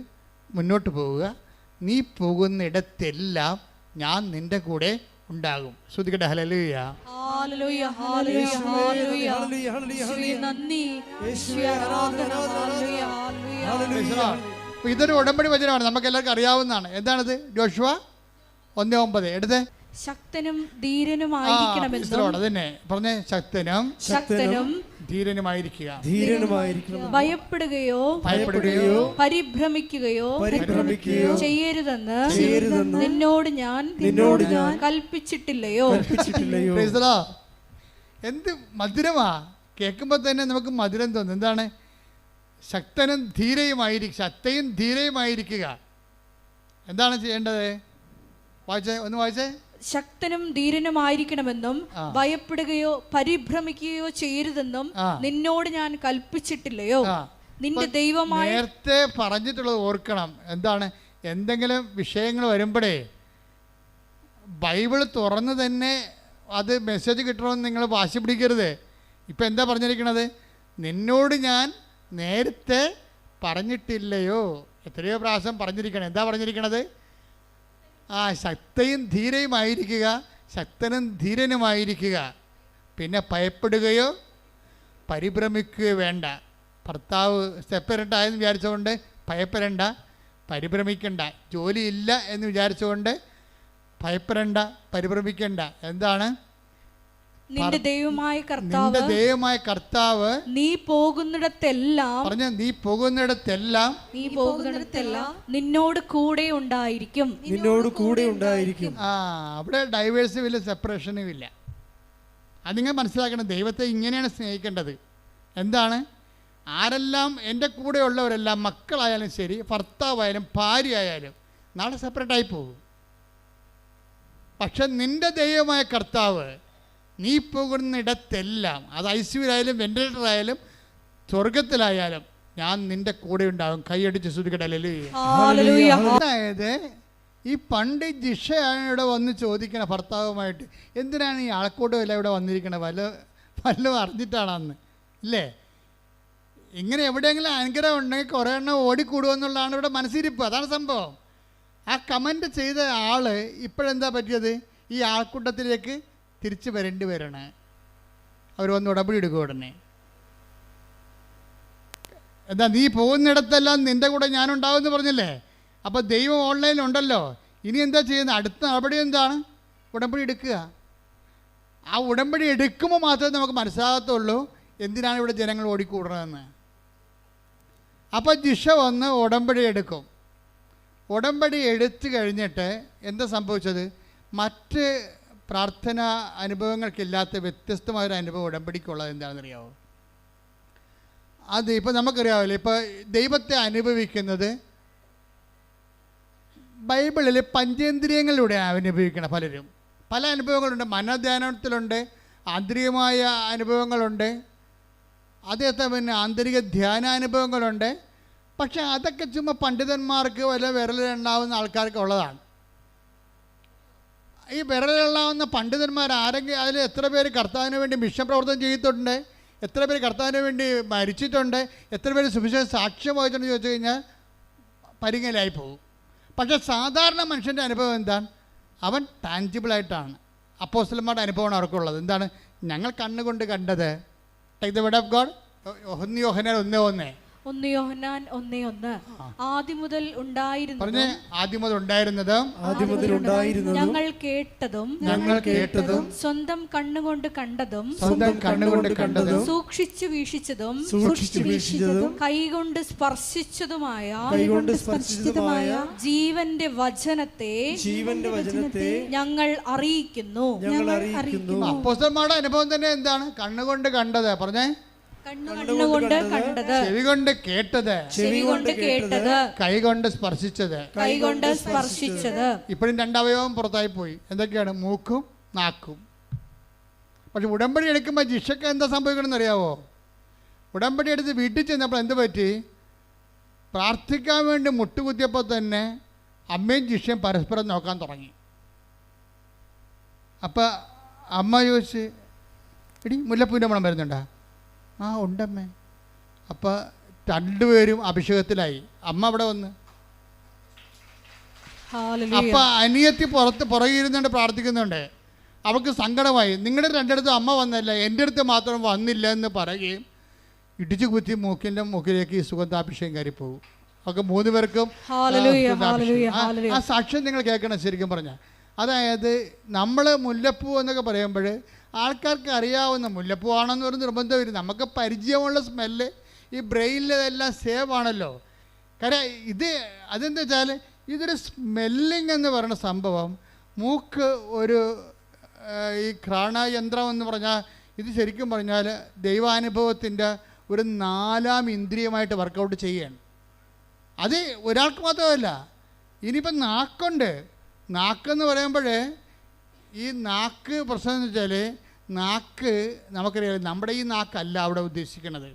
മുന്നോട്ട് പോവുക, നീ പോകുന്ന ഇടത്തെല്ലാം ഞാൻ നിൻ്റെ കൂടെ ഉണ്ടാകും. ശ്രുതികട്ടെ ഹല്ലേലൂയ. ഇതൊരു ഉടമ്പടി വചനമാണ്, നമുക്ക് എല്ലാവർക്കും അറിയാവുന്നതാണ്. എന്താണിത്? യോശുവ 1:9 എടുത്തേ. ശക്തനും ധീരനുമായിരിക്കണമെന്നും അതന്നെ പറഞ്ഞേ, ശക്തനും ധീരനുമായിരിക്കുക. ഭയപ്പെടുകയോ പരിഭ്രമിക്കുകയോ ചെയ്യരുതെന്ന് നിന്നോട് ഞാൻ കൽപ്പിച്ചിട്ടില്ലയോ? എന്ത് മധുരമാ കേൾക്കുമ്പോൾ തന്നെ നമുക്ക് മധുരം തോന്നും. എന്താണ്? ശക്തനും ധീരയുമായിരിക്കുക. എന്താണ് ചെയ്യേണ്ടത്? ഒന്ന് വായിച്ചേ. ശക്തനും ധീരനുമായിരിക്കണമെന്നും ഭയപ്പെടുകയോ പരിഭ്രമിക്കുകയോ ചെയ്യരുതെന്നും നിന്നോട് ഞാൻ കൽപ്പിച്ചിട്ടില്ലയോ? നിന്റെ ദൈവമായ നേരത്തെ പറഞ്ഞിട്ടുള്ളത് ഓർക്കണം. എന്താണ്? എന്തെങ്കിലും വിഷയങ്ങൾ വരുമ്പോഴേ ബൈബിൾ തുറന്ന് തന്നെ അത് മെസ്സേജ് കിട്ടണമെന്ന് നിങ്ങൾ വാശി പിടിക്കരുത്. ഇപ്പം എന്താ പറഞ്ഞിരിക്കണത്? നിന്നോട് ഞാൻ നേരത്തെ പറഞ്ഞിട്ടില്ലയോ? എത്രയോ പ്രാവശ്യം പറഞ്ഞിരിക്കണം. എന്താ പറഞ്ഞിരിക്കണത്? ശക്തയും ധീരയുമായിരിക്കുക, ശക്തനും ധീരനുമായിരിക്കുക. പിന്നെ ഭയപ്പെടുകയോ പരിഭ്രമിക്കുകയോ വേണ്ട. ഭർത്താവ് സെപ്പറേറ്റ് ആയെന്ന് വിചാരിച്ചുകൊണ്ട് ഭയപ്പെടേണ്ട, പരിഭ്രമിക്കണ്ട. ജോലിയില്ല എന്ന് വിചാരിച്ചുകൊണ്ട് ഭയപ്പെടേണ്ട, പരിഭ്രമിക്കണ്ട. എന്താണ്? നിന്റെ ദൈവമായ കർത്താവ് നീ പോകുന്നിടത്തെല്ലാം നിന്നോട് കൂടെ ഉണ്ടായിരിക്കും. അവിടെ ഡൈവേഴ്സും ഇല്ല, സെപ്പറേഷനും ഇല്ല. അതിങ്ങനെ മനസ്സിലാക്കണം. ദൈവത്തെ ഇങ്ങനെയാണ് സ്നേഹിക്കേണ്ടത്. എന്താണ്? ആരെല്ലാം എൻ്റെ കൂടെ ഉള്ളവരെല്ലാം, മക്കളായാലും ശരി, ഭർത്താവായാലും ഭാര്യയായാലും നാളെ സെപ്പറേറ്റായി പോകും. പക്ഷെ നിന്റെ ദൈവമായ കർത്താവ് നീ പോകുന്നിടത്തെല്ലാം, അത് ഐസിയുലായാലും വെന്റിലേറ്ററായാലും സ്വർഗത്തിലായാലും, ഞാൻ നിന്റെ കൂടെ ഉണ്ടാകും. കൈയടിച്ച് സ്തുതിക്കട്ടെ. ഹല്ലേലൂയ. അതായത് ഈ പണ്ട് ജിഷയാണ് ഇവിടെ വന്ന് ചോദിക്കണം ഭർത്താവുമായിട്ട്, എന്തിനാണ് ഈ ആൾക്കൂട്ടമല്ല ഇവിടെ വന്നിരിക്കണത്? വല്ലതും അറിഞ്ഞിട്ടാണെന്ന് ഇല്ലേ? ഇങ്ങനെ എവിടെയെങ്കിലും അനുഗ്രഹം ഉണ്ടെങ്കിൽ കുറേ എണ്ണം ഓടിക്കൂടുമെന്നുള്ളതാണ് ഇവിടെ മനസ്സിരിപ്പ്. അതാണ് സംഭവം. ആ കമൻറ്റ് ചെയ്ത ആൾ ഇപ്പോഴെന്താ പറ്റിയത്? ഈ ആൾക്കൂട്ടത്തിലേക്ക് തിരിച്ച് വരേണ്ടി വരണം. അവർ വന്ന് ഉടമ്പടി എടുക്കും ഉടനെ. എന്താ? നീ പോകുന്നിടത്തെല്ലാം നിൻ്റെ കൂടെ ഞാനുണ്ടാവും എന്ന് പറഞ്ഞില്ലേ? അപ്പോൾ ദൈവം ഓൺലൈനിലുണ്ടല്ലോ. ഇനി എന്താ ചെയ്യുന്നത്? അടുത്ത നടപടി എന്താണ്? ഉടമ്പടി എടുക്കുക. ആ ഉടമ്പടി എടുക്കുമ്പോൾ മാത്രമേ നമുക്ക് മനസ്സിലാകത്തുള്ളൂ എന്തിനാണ് ഇവിടെ ജനങ്ങൾ ഓടിക്കൂടണമെന്ന്. അപ്പോൾ ജിഷ വന്ന് ഉടമ്പടി എടുക്കും. ഉടമ്പടി എടുത്തു കഴിഞ്ഞിട്ട് എന്താ സംഭവിച്ചത്? മറ്റ് പ്രാർത്ഥന അനുഭവങ്ങൾക്കില്ലാത്ത വ്യത്യസ്തമായൊരു അനുഭവം ഉടമ്പടിക്കുള്ളത് എന്താണെന്നറിയാമോ? അത് ഇപ്പോൾ നമുക്കറിയാമല്ലോ. ഇപ്പോൾ ദൈവത്തെ അനുഭവിക്കുന്നത് ബൈബിളിൽ പഞ്ചേന്ദ്രിയങ്ങളിലൂടെ അനുഭവിക്കണം. പലരും പല അനുഭവങ്ങളുണ്ട്. മനധ്യാനത്തിലുണ്ട്, ആന്തരികമായ അനുഭവങ്ങളുണ്ട്, അതേത്തെ പിന്നെ ആന്തരിക ധ്യാനാനുഭവങ്ങളുണ്ട്. പക്ഷെ അതൊക്കെ ചുമ്മാ പണ്ഡിതന്മാർക്ക് വല്ല വിരലിലുണ്ടാവുന്ന ആൾക്കാർക്ക് ഉള്ളതാണ്. ഈ വിരലിലുണ്ടാവുന്ന പണ്ഡിതന്മാർ ആരെങ്കിലും അതിൽ എത്ര പേര് കർത്താവിന് വേണ്ടി മിഷൻ പ്രവർത്തനം ചെയ്തിട്ടുണ്ട്? എത്ര പേര് കർത്താവിന് വേണ്ടി മരിച്ചിട്ടുണ്ട്? എത്ര പേര് സുവിശേഷ സാക്ഷ്യം വഹിച്ചിട്ടുണ്ടെന്ന് ചോദിച്ചു കഴിഞ്ഞാൽ പരിങ്ങലായി പോകും. പക്ഷേ സാധാരണ മനുഷ്യൻ്റെ അനുഭവം എന്താണ്? അവൻ ടാഞ്ചിബിളായിട്ടാണ്. അപ്പോസ്തലന്മാരുടെ അനുഭവമാണ് അവർക്കുള്ളത്. എന്താണ്? ഞങ്ങൾ കണ്ണുകൊണ്ട് കണ്ടത്. Take the word of God. 1 യോഹന്നാൻ 1:1. 1 യോഹന്നാൻ 1:1. ആദ്യം മുതൽ ഉണ്ടായിരുന്നതും ഞങ്ങൾ കേട്ടതും സ്വന്തം കണ്ണുകൊണ്ട് കണ്ടതും സൂക്ഷിച്ചു വീക്ഷിച്ചതും കൈകൊണ്ട് സ്പർശിച്ചതുമായ ജീവന്റെ വചനത്തെ ഞങ്ങൾ അറിയിക്കുന്നു. അപ്പോസ്തലന്മാരുടെ അനുഭവം തന്നെ എന്താണ്? കണ്ണുകൊണ്ട് കണ്ടത്. പറഞ്ഞേ. കണ്ണുകൊണ്ട് കണ്ടത്, ചെവികൊണ്ട് കേട്ടത്, കൈകൊണ്ട് സ്പർശിച്ചത്. ഇപ്പോഴും 2 അവയവം പുറത്തായി പോയി. എന്തൊക്കെയാണ്? മൂക്കും നാക്കും. പക്ഷെ ഉടമ്പടി എടുക്കുമ്പോൾ ജിഷയ്ക്ക് എന്താ സംഭവിക്കണമെന്ന് അറിയാവോ? ഉടമ്പടി എടുത്ത് വീട്ടിൽ ചെന്നപ്പോൾ എന്ത് പറ്റി? പ്രാർത്ഥിക്കാൻ വേണ്ടി മുട്ടുകുത്തിയപ്പോൾ തന്നെ അമ്മയും ജിഷയും പരസ്പരം നോക്കാൻ തുടങ്ങി. അപ്പം അമ്മ ചോദിച്ച്, എടി മുല്ലപ്പൂവിൻ്റെ മണം വരുന്നുണ്ടോ? ആ ഉണ്ടമ്മേ. അപ്പം 2 പേരും അഭിഷേകത്തിലായി. അമ്മ അവിടെ വന്ന്. അപ്പം അനിയത്തി പുറകിരുന്നുണ്ട് പ്രാർത്ഥിക്കുന്നുണ്ട്. അവൾക്ക് സങ്കടമായി. നിങ്ങളുടെ 2 അടുത്തും അമ്മ വന്നല്ല, എൻ്റെ അടുത്ത് മാത്രം വന്നില്ല എന്ന് പറയുകയും ഇടിച്ചു കുത്തി മൂക്കിലേക്ക് ഈ സുഗന്ധാഭിഷേകം കയറിപ്പോകും. ഒക്കെ 3 പേർക്കും ആ സാക്ഷ്യം നിങ്ങൾ കേൾക്കണം. ശരിക്കും പറഞ്ഞാൽ അതായത് നമ്മൾ മുല്ലപ്പൂ എന്നൊക്കെ പറയുമ്പോൾ ആൾക്കാർക്ക് അറിയാവുന്ന മുല്ലപ്പൂ ആണെന്ന് പറഞ്ഞ് നിർബന്ധമില്ല. നമുക്ക് പരിചയമുള്ള സ്മെല്ല് ഈ ബ്രെയിനിലെല്ലാം സേവ് ആണല്ലോ. കാര്യം അതെന്താ വെച്ചാൽ ഇതൊരു സ്മെല്ലിംഗ് എന്ന് പറയുന്ന സംഭവം. മൂക്ക് ഒരു ഈ ഘ്രാണയന്ത്രം എന്ന് പറഞ്ഞാൽ ഇത് ശരിക്കും പറഞ്ഞാൽ ദൈവാനുഭവത്തിൻ്റെ ഒരു 4ാം ഇന്ദ്രിയമായിട്ട് വർക്കൗട്ട് ചെയ്യുകയാണ്. അത് ഒരാൾക്ക് മാത്രമല്ല. ഇനിയിപ്പം നാക്കെന്ന് പറയുമ്പോൾ ഈ നാക്ക് പ്രശ്നം എന്ന് വെച്ചാൽ നാക്ക് നമുക്കറിയാം, നമ്മുടെ ഈ നാക്കല്ല അവിടെ ഉദ്ദേശിക്കുന്നത്.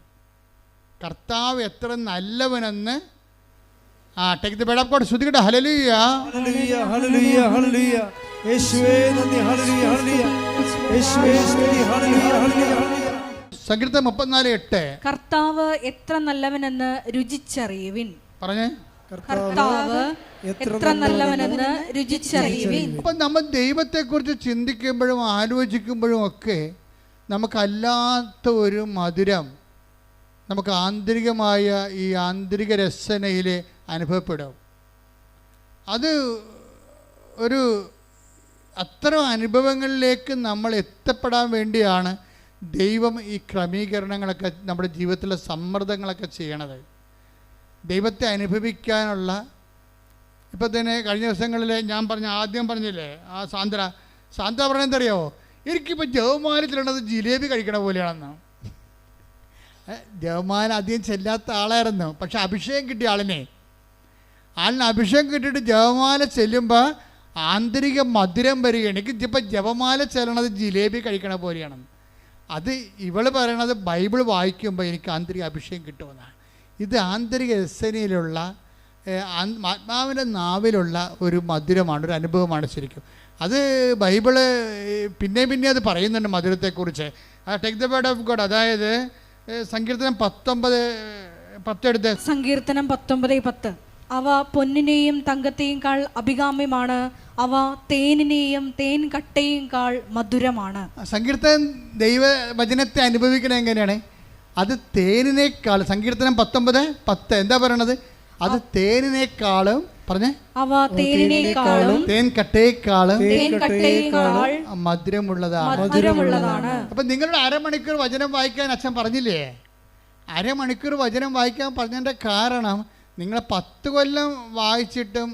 കർത്താവ് എത്ര നല്ലവനെന്ന് take the word of God. ശ്രുതികട്ടെ ഹല്ലേലൂയ ഹല്ലേലൂയ ഹല്ലേലൂയ ഹല്ലേലൂയ. യേശുവേ നന്ദി. ഹല്ലേലൂയ ഹല്ലേലൂയ. യേശുവേ സ്തുതി. ഹല്ലേലൂയ ഹല്ലേലൂയ ഹല്ലേലൂയ. സങ്കീർത്തനം 34:8 കർത്താവ് എത്ര നല്ലവനെന്ന് രുചിച്ചറിയുവിൻ. പറഞ്ഞേ, കർത്താവ് എത്ര നല്ലവനെന്ന് രുചിച്ചറിയുവിൻ. അപ്പം നമ്മൾ ദൈവത്തെക്കുറിച്ച് ചിന്തിക്കുമ്പോഴും ആലോചിക്കുമ്പോഴും ഒക്കെ നമുക്കല്ലാത്ത ഒരു മധുരം നമുക്ക് ആന്തരികമായ ഈ ആന്തരിക രസനയിൽ അനുഭവപ്പെടും. അത് ഒരു അത്തരം അനുഭവങ്ങളിലേക്ക് നമ്മൾ എത്തപ്പെടാൻ വേണ്ടിയാണ് ദൈവം ഈ ക്രമീകരണങ്ങളൊക്കെ നമ്മുടെ ജീവിതത്തിലെ സമ്മർദ്ദങ്ങളൊക്കെ ചെയ്യണത്. ദൈവത്തെ അനുഭവിക്കാനുള്ള, ഇപ്പം തന്നെ കഴിഞ്ഞ ദിവസങ്ങളിൽ ഞാൻ ആദ്യം പറഞ്ഞില്ലേ, ആ സാന്ദ്ര പറഞ്ഞെന്തറിയാമോ, എനിക്കിപ്പോൾ ജവമാനത്തിലുള്ളത് ജിലേബി കഴിക്കണ പോലെയാണെന്ന്. ജവമാല അധികം ചെല്ലാത്ത ആളായിരുന്നു, പക്ഷെ അഭിഷേകം കിട്ടിയ ആളിനെ അഭിഷേകം കിട്ടിയിട്ട് ജവമാല ചെല്ലുമ്പോൾ ആന്തരിക മധുരം വരികയാണ്. എനിക്ക് ഇപ്പം ജപമാല ചെല്ലണത് ജിലേബി കഴിക്കണ പോലെയാണെന്ന്. അത് ഇവൾ പറയണത് ബൈബിൾ വായിക്കുമ്പോൾ എനിക്ക് ആന്തരിക അഭിഷേകം കിട്ടുമെന്നാണ്. ഇത് ആന്തരിക രസനയിലുള്ള ആത്മാവിൻ്റെ നാവിലുള്ള ഒരു മധുരമാണ്, ഒരു അനുഭവമാണ് ശരിക്കും. അത് ബൈബിള് പിന്നെ അത് പറയുന്നുണ്ട് മധുരത്തെക്കുറിച്ച്. Take the word of God. അതായത് സങ്കീർത്തനം 19:10 എടുത്ത്. സങ്കീർത്തനം 19:10. അവ പൊന്നിനെയും തങ്കത്തെയും കാൾ അഭികാമ്യമാണ്, അവ തേനിനെയും തേൻ കട്ടയും കാൾ മധുരമാണ്. സങ്കീർത്തനം ദൈവവചനത്തെ അനുഭവിക്കണത് എങ്ങനെയാണ്? അത് തേനിനേക്കാൾ, സങ്കീർത്തനം 19:10 എന്താ പറയണത്? അത് തേനിനേക്കാളും, പറഞ്ഞേ, അവ തേനിനേക്കാളും തേൻ കട്ടയേക്കാളും മധുരമുള്ളതാണ്. അപ്പം നിങ്ങളുടെ അരമണിക്കൂർ വചനം വായിക്കാൻ അച്ഛൻ പറഞ്ഞില്ലേ? അരമണിക്കൂർ വചനം വായിക്കാൻ പറഞ്ഞതിൻ്റെ കാരണം നിങ്ങൾ 10 കൊല്ലം വായിച്ചിട്ടും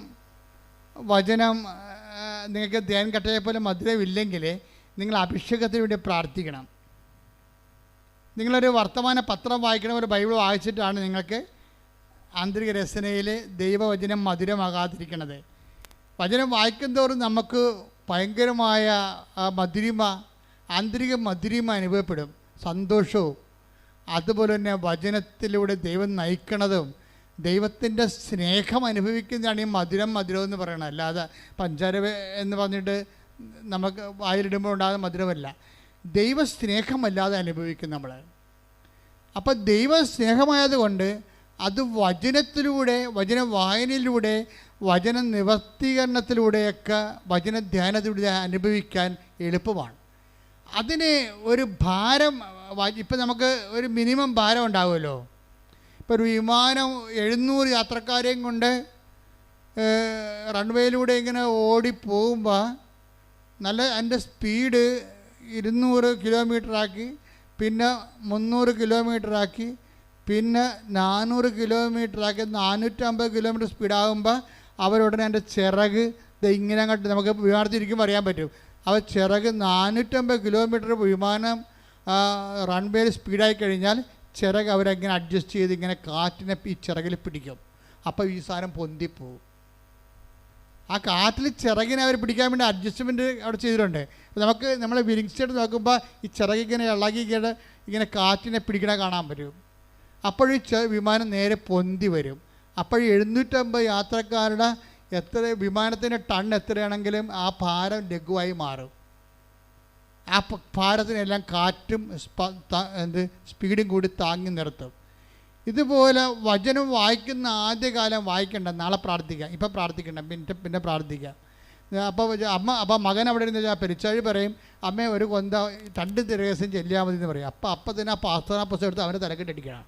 വചനം നിങ്ങൾക്ക് തേൻ കട്ടയെ പോലെ മധുരമില്ലെങ്കിൽ നിങ്ങൾ അഭിഷേകത്തിന് വേണ്ടി പ്രാർത്ഥിക്കണം. നിങ്ങളൊരു വർത്തമാന പത്രം വായിക്കണം, ഒരു ബൈബിൾ വായിച്ചിട്ടാണ് നിങ്ങൾക്ക് ആന്തരിക രസനയിൽ ദൈവവചനം മധുരമാകാതിരിക്കണത്. വചനം വായിക്കുന്തോറും നമുക്ക് ഭയങ്കരമായ മധുരിമ, ആന്തരിക മധുരിമ അനുഭവപ്പെടും, സന്തോഷവും. അതുപോലെ തന്നെ വചനത്തിലൂടെ ദൈവം നയിക്കണതും ദൈവത്തിൻ്റെ സ്നേഹം അനുഭവിക്കുന്നതാണ് ഈ മധുരം എന്ന് പറയണത്. അല്ലാതെ പഞ്ചാര എന്ന് പറഞ്ഞിട്ട് നമുക്ക് വായിലിടുമ്പോൾ ഉണ്ടാകുന്ന മധുരമല്ല, ദൈവസ്നേഹമല്ലാതെ അനുഭവിക്കും നമ്മൾ. അപ്പോൾ ദൈവസ്നേഹമായതുകൊണ്ട് അത് വചനത്തിലൂടെ, വചന വായനയിലൂടെ, വചന നിവർത്തീകരണത്തിലൂടെയൊക്കെ, വചന ധ്യാനത്തിലൂടെ അനുഭവിക്കാൻ എളുപ്പമാണ്. അതിന് ഒരു ഭാരം, ഇപ്പം നമുക്ക് ഒരു മിനിമം ഭാരം ഉണ്ടാവുമല്ലോ. ഇപ്പോൾ ഒരു വിമാനം 700 യാത്രക്കാരെയും കൊണ്ട് റൺവേയിലൂടെ ഇങ്ങനെ ഓടിപ്പോകുമ്പോൾ നല്ല അതിൻ്റെ സ്പീഡ് 200 കിലോമീറ്ററാക്കി, പിന്നെ 300 കിലോമീറ്ററാക്കി, പിന്നെ 400 കിലോമീറ്ററാക്കി, 450 കിലോമീറ്റർ സ്പീഡാകുമ്പോൾ അവരുടനെ എൻ്റെ ചിറക് ഇങ്ങനെ അങ്ങോട്ട് നമുക്ക് വിമാനത്തിരിക്കുമ്പോൾ അറിയാൻ പറ്റും. അവർ ചിറക് 450 കിലോമീറ്റർ വിമാനം റൺവേയിൽ സ്പീഡായി കഴിഞ്ഞാൽ ചിറക് അവരങ്ങനെ അഡ്ജസ്റ്റ് ചെയ്ത് ഇങ്ങനെ കാറ്റിനെ ഈ ചിറകിൽ പിടിക്കും. അപ്പോൾ ഈ സാധനം പൊന്തിപ്പോവും. ആ കാറ്റിൽ ചിറകിനെ അവർ പിടിക്കാൻ വേണ്ടി അഡ്ജസ്റ്റ്മെൻറ്റ് അവിടെ ചെയ്തിട്ടുണ്ട്. നമുക്ക് നമ്മൾ വിരിങ്സ് എടുത്ത് നോക്കുമ്പോൾ ഈ ചിറകിങ്ങനെ ഇളകിങ്ങനെ ഇങ്ങനെ കാറ്റിനെ പിടിക്കണ കാണാൻ പറ്റും. അപ്പോഴീ വിമാനം നേരെ പൊന്തി വരും. അപ്പോൾ 750 യാത്രക്കാരുടെ വിമാനത്തിൻ്റെ ടൺ എത്രയാണെങ്കിലും ആ ഭാരം ലഘുവായി മാറും. ആ ഭാരത്തിനെല്ലാം കാറ്റും സ്പീഡും കൂടി താങ്ങി നിർത്തും. ഇതുപോലെ വചനം വായിക്കുന്ന ആദ്യകാലം വായിക്കണ്ട, നാളെ പ്രാർത്ഥിക്കാം, ഇപ്പം പ്രാർത്ഥിക്കണ്ട, പിന്നെ പ്രാർത്ഥിക്കാം. അപ്പോൾ മകൻ അവിടെ ഇരുന്ന് പെരിച്ചാഴി പറയും, അമ്മേ ഒരു കൊന്ത 2 ദിവസം ചെല്ലിയാൽ മതി എന്ന് പറയും. അപ്പം തന്നെ ആ പാസ്തോന പുസ്തകം എടുത്ത് അവൻ്റെ തലക്കെട്ടടിക്കണം.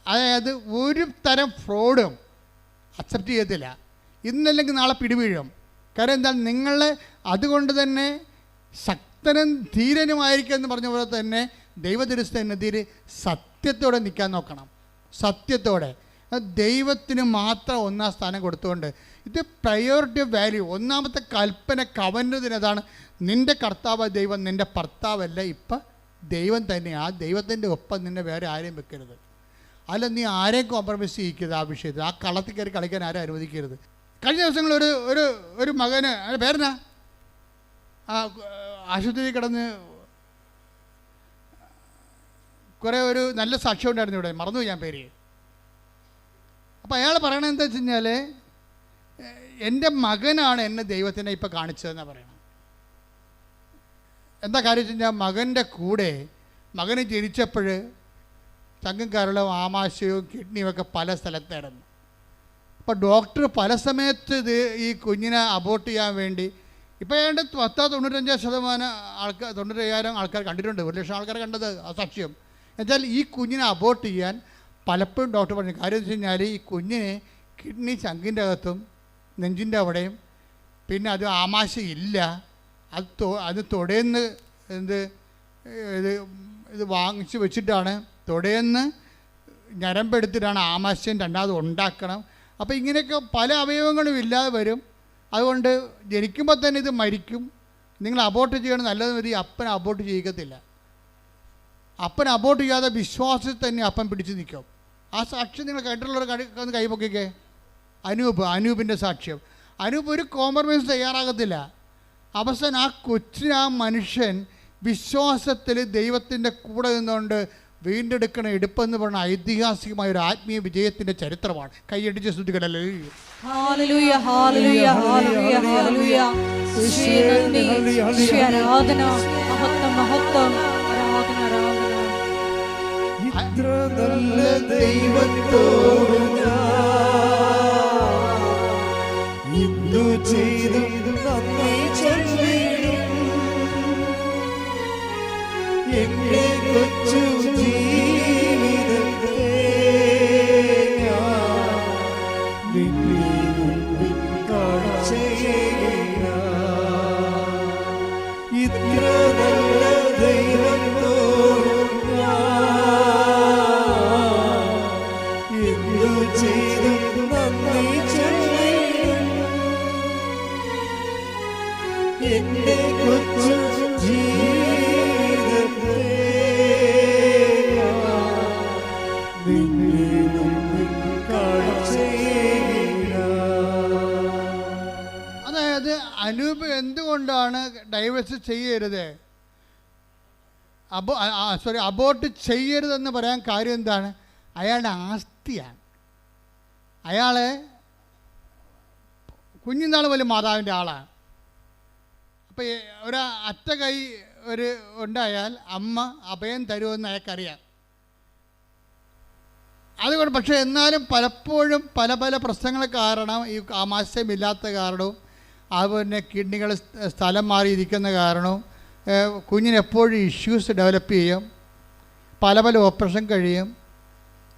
അതായത് ഒരു തരം ഫ്രോഡും അക്സെപ്റ്റ് ചെയ്യത്തില്ല. ഇന്നല്ലെങ്കിൽ നാളെ പിടിവീഴും. കാരണം എന്താ, നിങ്ങൾ അതുകൊണ്ട് തന്നെ ശക്തനും ധീരനുമായിരിക്കും എന്ന് പറഞ്ഞ പോലെ തന്നെ ദൈവദുരുസ്ഥനെതിരെ സത്യത്തോടെ നിൽക്കാൻ നോക്കണം. സത്യത്തോടെ ദൈവത്തിന് മാത്രം 1-ാം സ്ഥാനം കൊടുത്തുകൊണ്ട്, ഇത് പ്രയോറിറ്റി ഓഫ് വാല്യൂ. ഒന്നാമത്തെ കൽപ്പന കവന്നതിനതാണ്, നിൻ്റെ കർത്താവ് ദൈവം, നിൻ്റെ ഭർത്താവല്ല, ഇപ്പം ദൈവം തന്നെയാണ്. ആ ദൈവത്തിൻ്റെ ഒപ്പം നിന്നെ വേറെ ആരെയും വെക്കരുത്. അല്ല, നീ ആരെയും കോംപ്രമൈസ് ചെയ്യിക്കരുത്. ആ വിഷയത്തിൽ ആ കളത്തിൽ കയറി കളിക്കാൻ ആരും അനുവദിക്കരുത്. കഴിഞ്ഞ ദിവസങ്ങളിൽ ഒരു മകന്, പേരെന്നാ, ആശുപത്രിയിൽ കിടന്ന് കുറേ ഒരു നല്ല സാക്ഷ്യം ഉണ്ടായിരുന്നു ഇവിടെ, മറന്നു ഞാൻ പേര്. അപ്പോൾ അയാൾ പറയണത് എന്താ വെച്ച് കഴിഞ്ഞാൽ, എൻ്റെ മകനാണ് എന്നെ ദൈവത്തിനെ ഇപ്പോൾ കാണിച്ചതെന്നാണ് പറയണം. എന്താ കാര്യം വെച്ച് കഴിഞ്ഞാൽ, മകൻ്റെ കൂടെ മകന് ജനിച്ചപ്പോൾ ചങ്കും കരളും ആമാശയവും കിഡ്നിയും ഒക്കെ പല സ്ഥലത്തായിരുന്നു. അപ്പോൾ ഡോക്ടർ പല സമയത്ത് ഇത് ഈ കുഞ്ഞിനെ അബോർട്ട് ചെയ്യാൻ വേണ്ടി, ഇപ്പോൾ ഏതാണ്ട് 95% ആൾക്കാർ, 95,000 ആൾക്കാർ കണ്ടിട്ടുണ്ട്, 1,00,000 ആൾക്കാർ കണ്ടത് ആ സാക്ഷ്യം. എന്നുവെച്ചാൽ ഈ കുഞ്ഞിനെ അബോർട്ട് ചെയ്യാൻ പലപ്പോഴും ഡോക്ടർ പറഞ്ഞു. കാര്യം എന്ന് വെച്ച് കഴിഞ്ഞാൽ, ഈ കുഞ്ഞിന് കിഡ്നി ചങ്കിൻ്റെ അകത്തും നെഞ്ചിൻ്റെ അവിടെയും, പിന്നെ അത് ആമാശയം ഇല്ല, അത് തൊടേന്ന് ഇത് വാങ്ങിച്ച് വെച്ചിട്ടാണ്, തൊടേന്ന് ഞരമ്പെടുത്തിട്ടാണ് ആമാശയം രണ്ടാമത് ഉണ്ടാക്കണം. അപ്പോൾ ഇങ്ങനെയൊക്കെ പല അവയവങ്ങളും ഇല്ലാതെ വരും. അതുകൊണ്ട് ജനിക്കുമ്പോൾ തന്നെ ഇത് മരിക്കും. നിങ്ങൾ അബോർട്ട് ചെയ്യണം, നല്ലത് മതി. അപ്പൻ അബോർട്ട് ചെയ്യിക്കത്തില്ല. അപ്പൻ അബോർട്ട് ചെയ്യാതെ വിശ്വാസത്തിൽ തന്നെ അപ്പൻ പിടിച്ച് നിൽക്കും. ആ സാക്ഷ്യം നിങ്ങൾ കേട്ടിട്ടുള്ളവർ ഒന്ന് കൈപൊക്കിക്കേ. അനൂപിൻ്റെ സാക്ഷ്യം. അനൂപ് ഒരു കോംപ്രമൈസ് തയ്യാറാകത്തില്ല. അവസാനം ആ കൊച്ചിന്, ആ മനുഷ്യൻ വിശ്വാസത്തിൽ ദൈവത്തിൻ്റെ കൂടെ നിന്നുകൊണ്ട് വീണ്ടെടുക്കണ എടുപ്പെന്ന് പറഞ്ഞ ഐതിഹാസികമായ ഒരു ആത്മീയ വിജയത്തിൻ്റെ ചരിത്രമാണ്. കൈയടിച്ച് സ്തുതിക്കണല്ലേ. ഇത്ര നല്ല ദൈവത്തോട് ഇന്നു ചെയ്തു നന്ദി ചൊല്ലിടും. എന്റെ കൊച്ചു ജീവിതത്തെ ഇത്ര നല്ല ദൈവത്തോട് ഇന്നു ചെയ്തു നന്ദി ചൊല്ലിടും. എന്റെ കൊച്ചു ജീവിതത്തെ അതായത് അനൂപ് എന്തുകൊണ്ടാണ് ഡൈവേഴ്സ് ചെയ്യരുത്, അബോർട്ട് ചെയ്യരുതെന്ന് പറയാൻ കാര്യം എന്താണ്? അയാളുടെ ആസ്തിയാണ്. അയാളെ കുഞ്ഞുനാൾ പോലും മാതാവിൻ്റെ ആളാണ്. അപ്പോൾ ഒരു അറ്റ കൈ ഉണ്ടായാൽ അമ്മ അഭയം തരുമെന്ന് അയാൾക്കറിയാം. അതുകൊണ്ട് പക്ഷേ എന്നാലും പലപ്പോഴും പല പല പ്രശ്നങ്ങൾ കാരണം, ഈ ആമാശയമില്ലാത്ത കാരണവും അതുപോലെ കിഡ്നികൾ സ്ഥലം മാറിയിരിക്കുന്ന കാരണവും കുഞ്ഞിനെപ്പോഴും ഇഷ്യൂസ് ഡെവലപ്പ് ചെയ്യും. പല പല ഓപ്പറേഷൻ കഴിയും.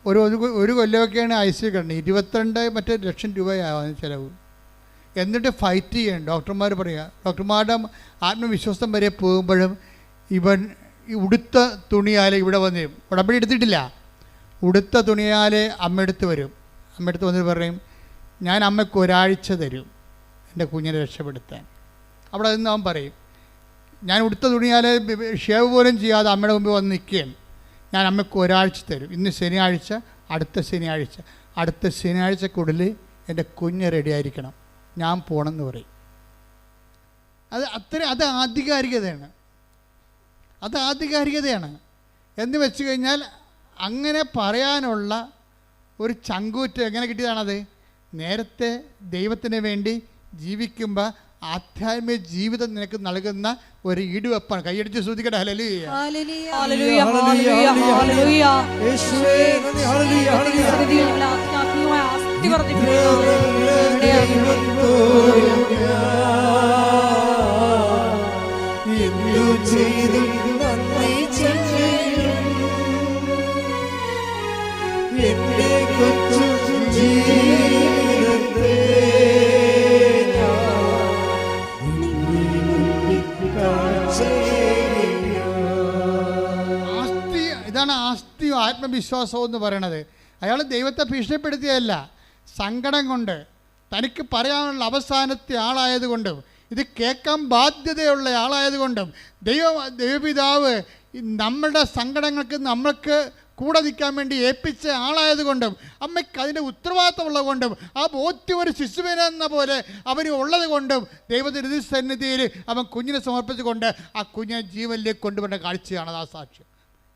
ഒരു കൊല്ലമൊക്കെയാണ് ICU കിടന്നത്. 22 ലക്ഷം രൂപയാവും ചിലവ്. എന്നിട്ട് ഫൈറ്റ് ചെയ്യണം. ഡോക്ടർമാർ പറയുക, ഡോക്ടർമാരുടെ ആത്മവിശ്വാസം വരെ പോകുമ്പോഴും ഇവൻ ഈ ഉടുത്ത തുണിയാലെ ഇവിടെ വന്ന് ഉടമ്പടി എടുത്തിട്ടില്ല. ഉടുത്ത തുണിയാലെ അമ്മയെടുത്ത് വരും. അമ്മയെടുത്ത് വന്നിട്ട് പറയും, ഞാൻ അമ്മയ്ക്ക് ഒരാഴ്ച തരും എൻ്റെ കുഞ്ഞിനെ രക്ഷപ്പെടുത്താൻ. അവിടെ നിന്ന് അവൻ പറയും, ഞാൻ ഉടുത്ത തുണിയാലെ ഷേവ് പോലും ചെയ്യാതെ അമ്മയുടെ മുമ്പിൽ വന്ന് നിൽക്കുകയാണ്, ഞാൻ അമ്മയ്ക്ക് ഒരാഴ്ച തരും. ഇന്ന് ശനിയാഴ്ച, അടുത്ത ശനിയാഴ്ചക്കുള്ളിൽ എൻ്റെ കുഞ്ഞ് റെഡിയായിരിക്കണം, ഞാൻ പോകണമെന്ന് പറയും. അത് ആധികാരികതയാണ്. എന്ന് വെച്ച് കഴിഞ്ഞാൽ അങ്ങനെ പറയാനുള്ള ഒരു ചങ്കൂറ്റം എങ്ങനെ കിട്ടിയതാണത്? നേരത്തെ ദൈവത്തിന് വേണ്ടി ജീവിക്കുമ്പോൾ ആധ്യാത്മിക ജീവിതം നിനക്ക് നൽകുന്ന ഒരു ഈടുവെപ്പാണ്. കൈയടിച്ച് ശ്രദ്ധിക്കട്ടെ. ഹല്ലേലൂയ. എന്റെ കൊച്ചു ജീവിതത്തെ ഇതാണ് ആസ്തിയും ആത്മവിശ്വാസവും എന്ന് പറയണത്. അയാൾ ദൈവത്തെ ഭീഷണിപ്പെടുത്തിയതല്ല, സങ്കടം കൊണ്ട്, തനിക്ക് പറയാനുള്ള അവസാനത്തെ ആളായതുകൊണ്ടും ഇത് കേൾക്കാൻ ബാധ്യതയുള്ള ആളായതുകൊണ്ടും ദൈവപിതാവ് നമ്മുടെ സങ്കടങ്ങൾക്ക് നമ്മൾക്ക് കൂടെ നിൽക്കാൻ വേണ്ടി ഏൽപ്പിച്ച ആളായതുകൊണ്ടും അമ്മയ്ക്ക് അതിൻ്റെ ഉത്തരവാദിത്തമുള്ളത് കൊണ്ടും ആ ബോധ്യം ഒരു ശിശുവിനെന്ന പോലെ അവന് ഉള്ളത് കൊണ്ടും ദൈവത്തിൻ്റെ സന്നിധിയിൽ അവൻ കുഞ്ഞിനെ സമർപ്പിച്ചുകൊണ്ട് ആ കുഞ്ഞിനെ ജീവനിലേക്ക് കൊണ്ടുവരുന്ന കാഴ്ചയാണ് ആ സാക്ഷ്യം.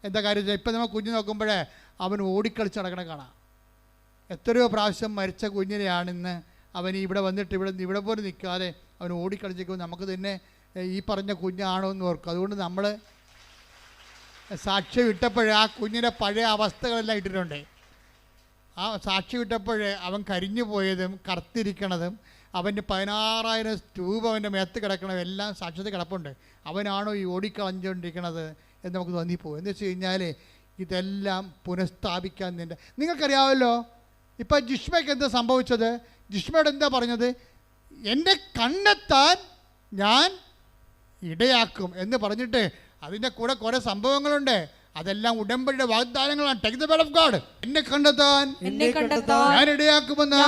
എന്താ കാര്യം? ഇപ്പം നമ്മൾ കുഞ്ഞ് നോക്കുമ്പോഴേ അവൻ ഓടിക്കളിച്ച് നടക്കണ കാണാം. എത്രയോ പ്രാവശ്യം മരിച്ച കുഞ്ഞിനെയാണിന്ന് അവൻ ഇവിടെ വന്നിട്ട് ഇവിടെ പോലും നിൽക്കാതെ അവൻ ഓടിക്കളിച്ചേക്കും. നമുക്ക് തന്നെ ഈ പറഞ്ഞ കുഞ്ഞാണോ എന്ന് ഓർക്കും. അതുകൊണ്ട് നമ്മൾ സാക്ഷ്യം ഇട്ടപ്പോഴേ ആ കുഞ്ഞിൻ്റെ പഴയ അവസ്ഥകളെല്ലാം ഇട്ടിട്ടുണ്ട്. ആ സാക്ഷ്യം ഇട്ടപ്പോഴേ അവൻ കരിഞ്ഞു പോയതും കറുത്തിരിക്കണതും അവൻ്റെ 16,000 ട്യൂബ് അവൻ്റെ മേത്ത് കിടക്കണതും എല്ലാം സാക്ഷ്യത്തിൽ കിടപ്പുണ്ട്. അവനാണോ ഈ ഓടിക്കളഞ്ഞുകൊണ്ടിരിക്കണത് എന്ന് നമുക്ക് തോന്നിപ്പോകും. എന്ന് വെച്ച് കഴിഞ്ഞാൽ ഇതെല്ലാം പുനഃസ്ഥാപിക്കാൻ നിങ്ങൾക്കറിയാമല്ലോ. ഇപ്പം ജിഷ്മയ്ക്ക് എന്താ സംഭവിച്ചത്? ജിഷ്മയോട് എന്താ പറഞ്ഞത്? എന്നെ കണ്ടെത്താൻ ഞാൻ ഇടയാക്കും എന്ന് പറഞ്ഞിട്ട് അതിൻ്റെ കൂടെ കുറേ സംഭവങ്ങളുണ്ട്. അതെല്ലാം ഉടമ്പടിയുടെ വാഗ്ദാനങ്ങളാണ്. Take the word of God. എന്നെ കണ്ടെത്താൻ ഞാൻ ഇടയാക്കുമെന്ന്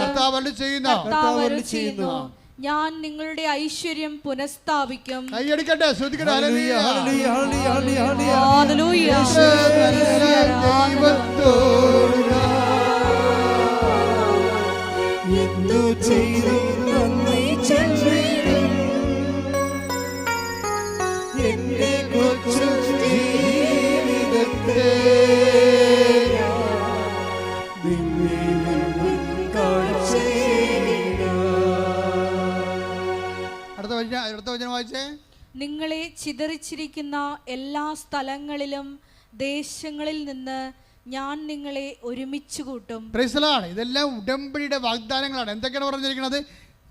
കർത്താവ് അരുളിച്ചെയ്യുന്നു. ഞാൻ നിങ്ങളുടെ ഐശ്വര്യം പുനഃസ്ഥാപിക്കും. കൈയടിക്കട്ടെ, ശ്രദ്ധിക്കട്ടെ. ഹല്ലേലൂയ. അടുത്ത വചനം വായിച്ചേ. നിങ്ങളെ ചിതറിച്ചിരിക്കുന്ന എല്ലാ സ്ഥലങ്ങളിലും ദേശങ്ങളിൽ നിന്ന് ഞാൻ നിങ്ങളെ ഒരുമിച്ച് കൂട്ടും. Praise the Lord. ഇതെല്ലാം ഉടമ്പടിയുടെ വാഗ്ദാനങ്ങളാണ്. എന്തൊക്കെയാണ് പറഞ്ഞിരിക്കുന്നത്?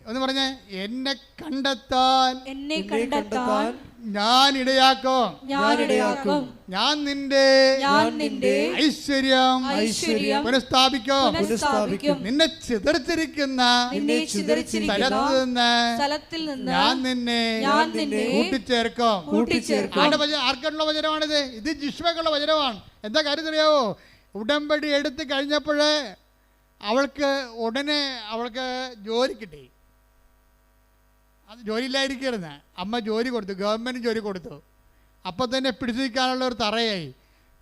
ഒന്ന് പറഞ്ഞേ. എന്നെ കണ്ടെത്താൻ ഞാൻ ഇടയാക്കും. ഞാൻ നിന്റെ ഐശ്വര്യം പുനഃസ്ഥാപിക്കും. നിന്നെ ചിതറിച്ചിരിക്കുന്ന സ്ഥലത്തിൽ നിന്ന് ഞാൻ നിന്നെ കൂട്ടിച്ചേർക്കും. ആർക്കുള്ള വചനമാണിത്? ഇത് ജിഷ്മയ്ക്കുള്ള വചനമാണ്. എന്താ കാര്യം അറിയാവോ? ഉടമ്പടി എടുത്ത് കഴിഞ്ഞപ്പോഴേ അവൾക്ക് ഉടനെ ജോലി കിട്ടി. അത് ജോലിയില്ലായിരിക്കരുന്ന്. അമ്മ ജോലി കൊടുത്തു, ഗവൺമെൻറ് ജോലി കൊടുത്തു. അപ്പം തന്നെ പിടിച്ചു നിൽക്കാനുള്ള ഒരു തറയായി.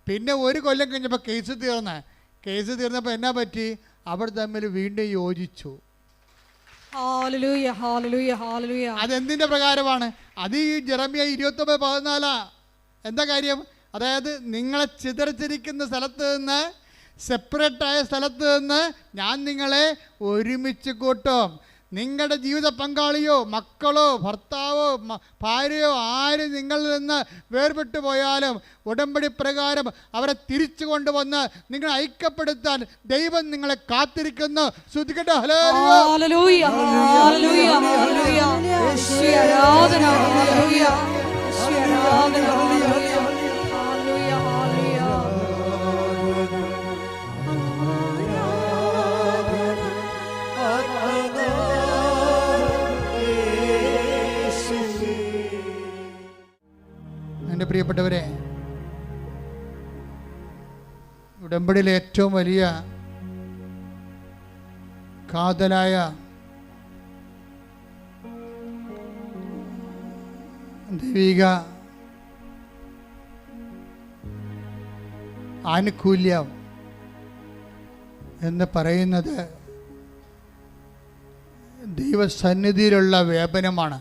പിന്നെ 1 കൊല്ലം കഴിഞ്ഞപ്പോൾ കേസ് തീർന്നപ്പോൾ എന്നാ പറ്റി? അവർ തമ്മിൽ വീണ്ടും യോജിച്ചു. അതെന്തിൻ്റെ പ്രകാരമാണ്? അത് ഈ ജെറമ്യ 29:14. എന്താ കാര്യം? അതായത് നിങ്ങളെ ചിതറിച്ചിരിക്കുന്ന സ്ഥലത്ത് നിന്ന്, സെപ്പറേറ്റായ സ്ഥലത്ത് നിന്ന് ഞാൻ നിങ്ങളെ ഒരുമിച്ച് കൂട്ടും. നിങ്ങളുടെ ജീവിത പങ്കാളിയോ മക്കളോ ഭർത്താവോ ഭാര്യയോ ആരും നിങ്ങളിൽ നിന്ന് വേർപെട്ടു പോയാലും ഉടമ്പടി പ്രകാരം അവരെ തിരിച്ചു കൊണ്ടുവന്ന് നിങ്ങളെ ഐക്യപ്പെടുത്താൻ ദൈവം നിങ്ങളെ കാത്തിരിക്കുന്നു. ശ്രദ്ധിക്കട്ടെ. ഹല്ലേലൂയ. എൻ്റെ പ്രിയപ്പെട്ടവരെ, ഉടമ്പടിയിലെ ഏറ്റവും വലിയ കാതലായ ദൈവിക ആനുകൂല്യം എന്ന് പറയുന്നത് ദൈവസന്നിധിയിലുള്ള വ്യാപനമാണ്.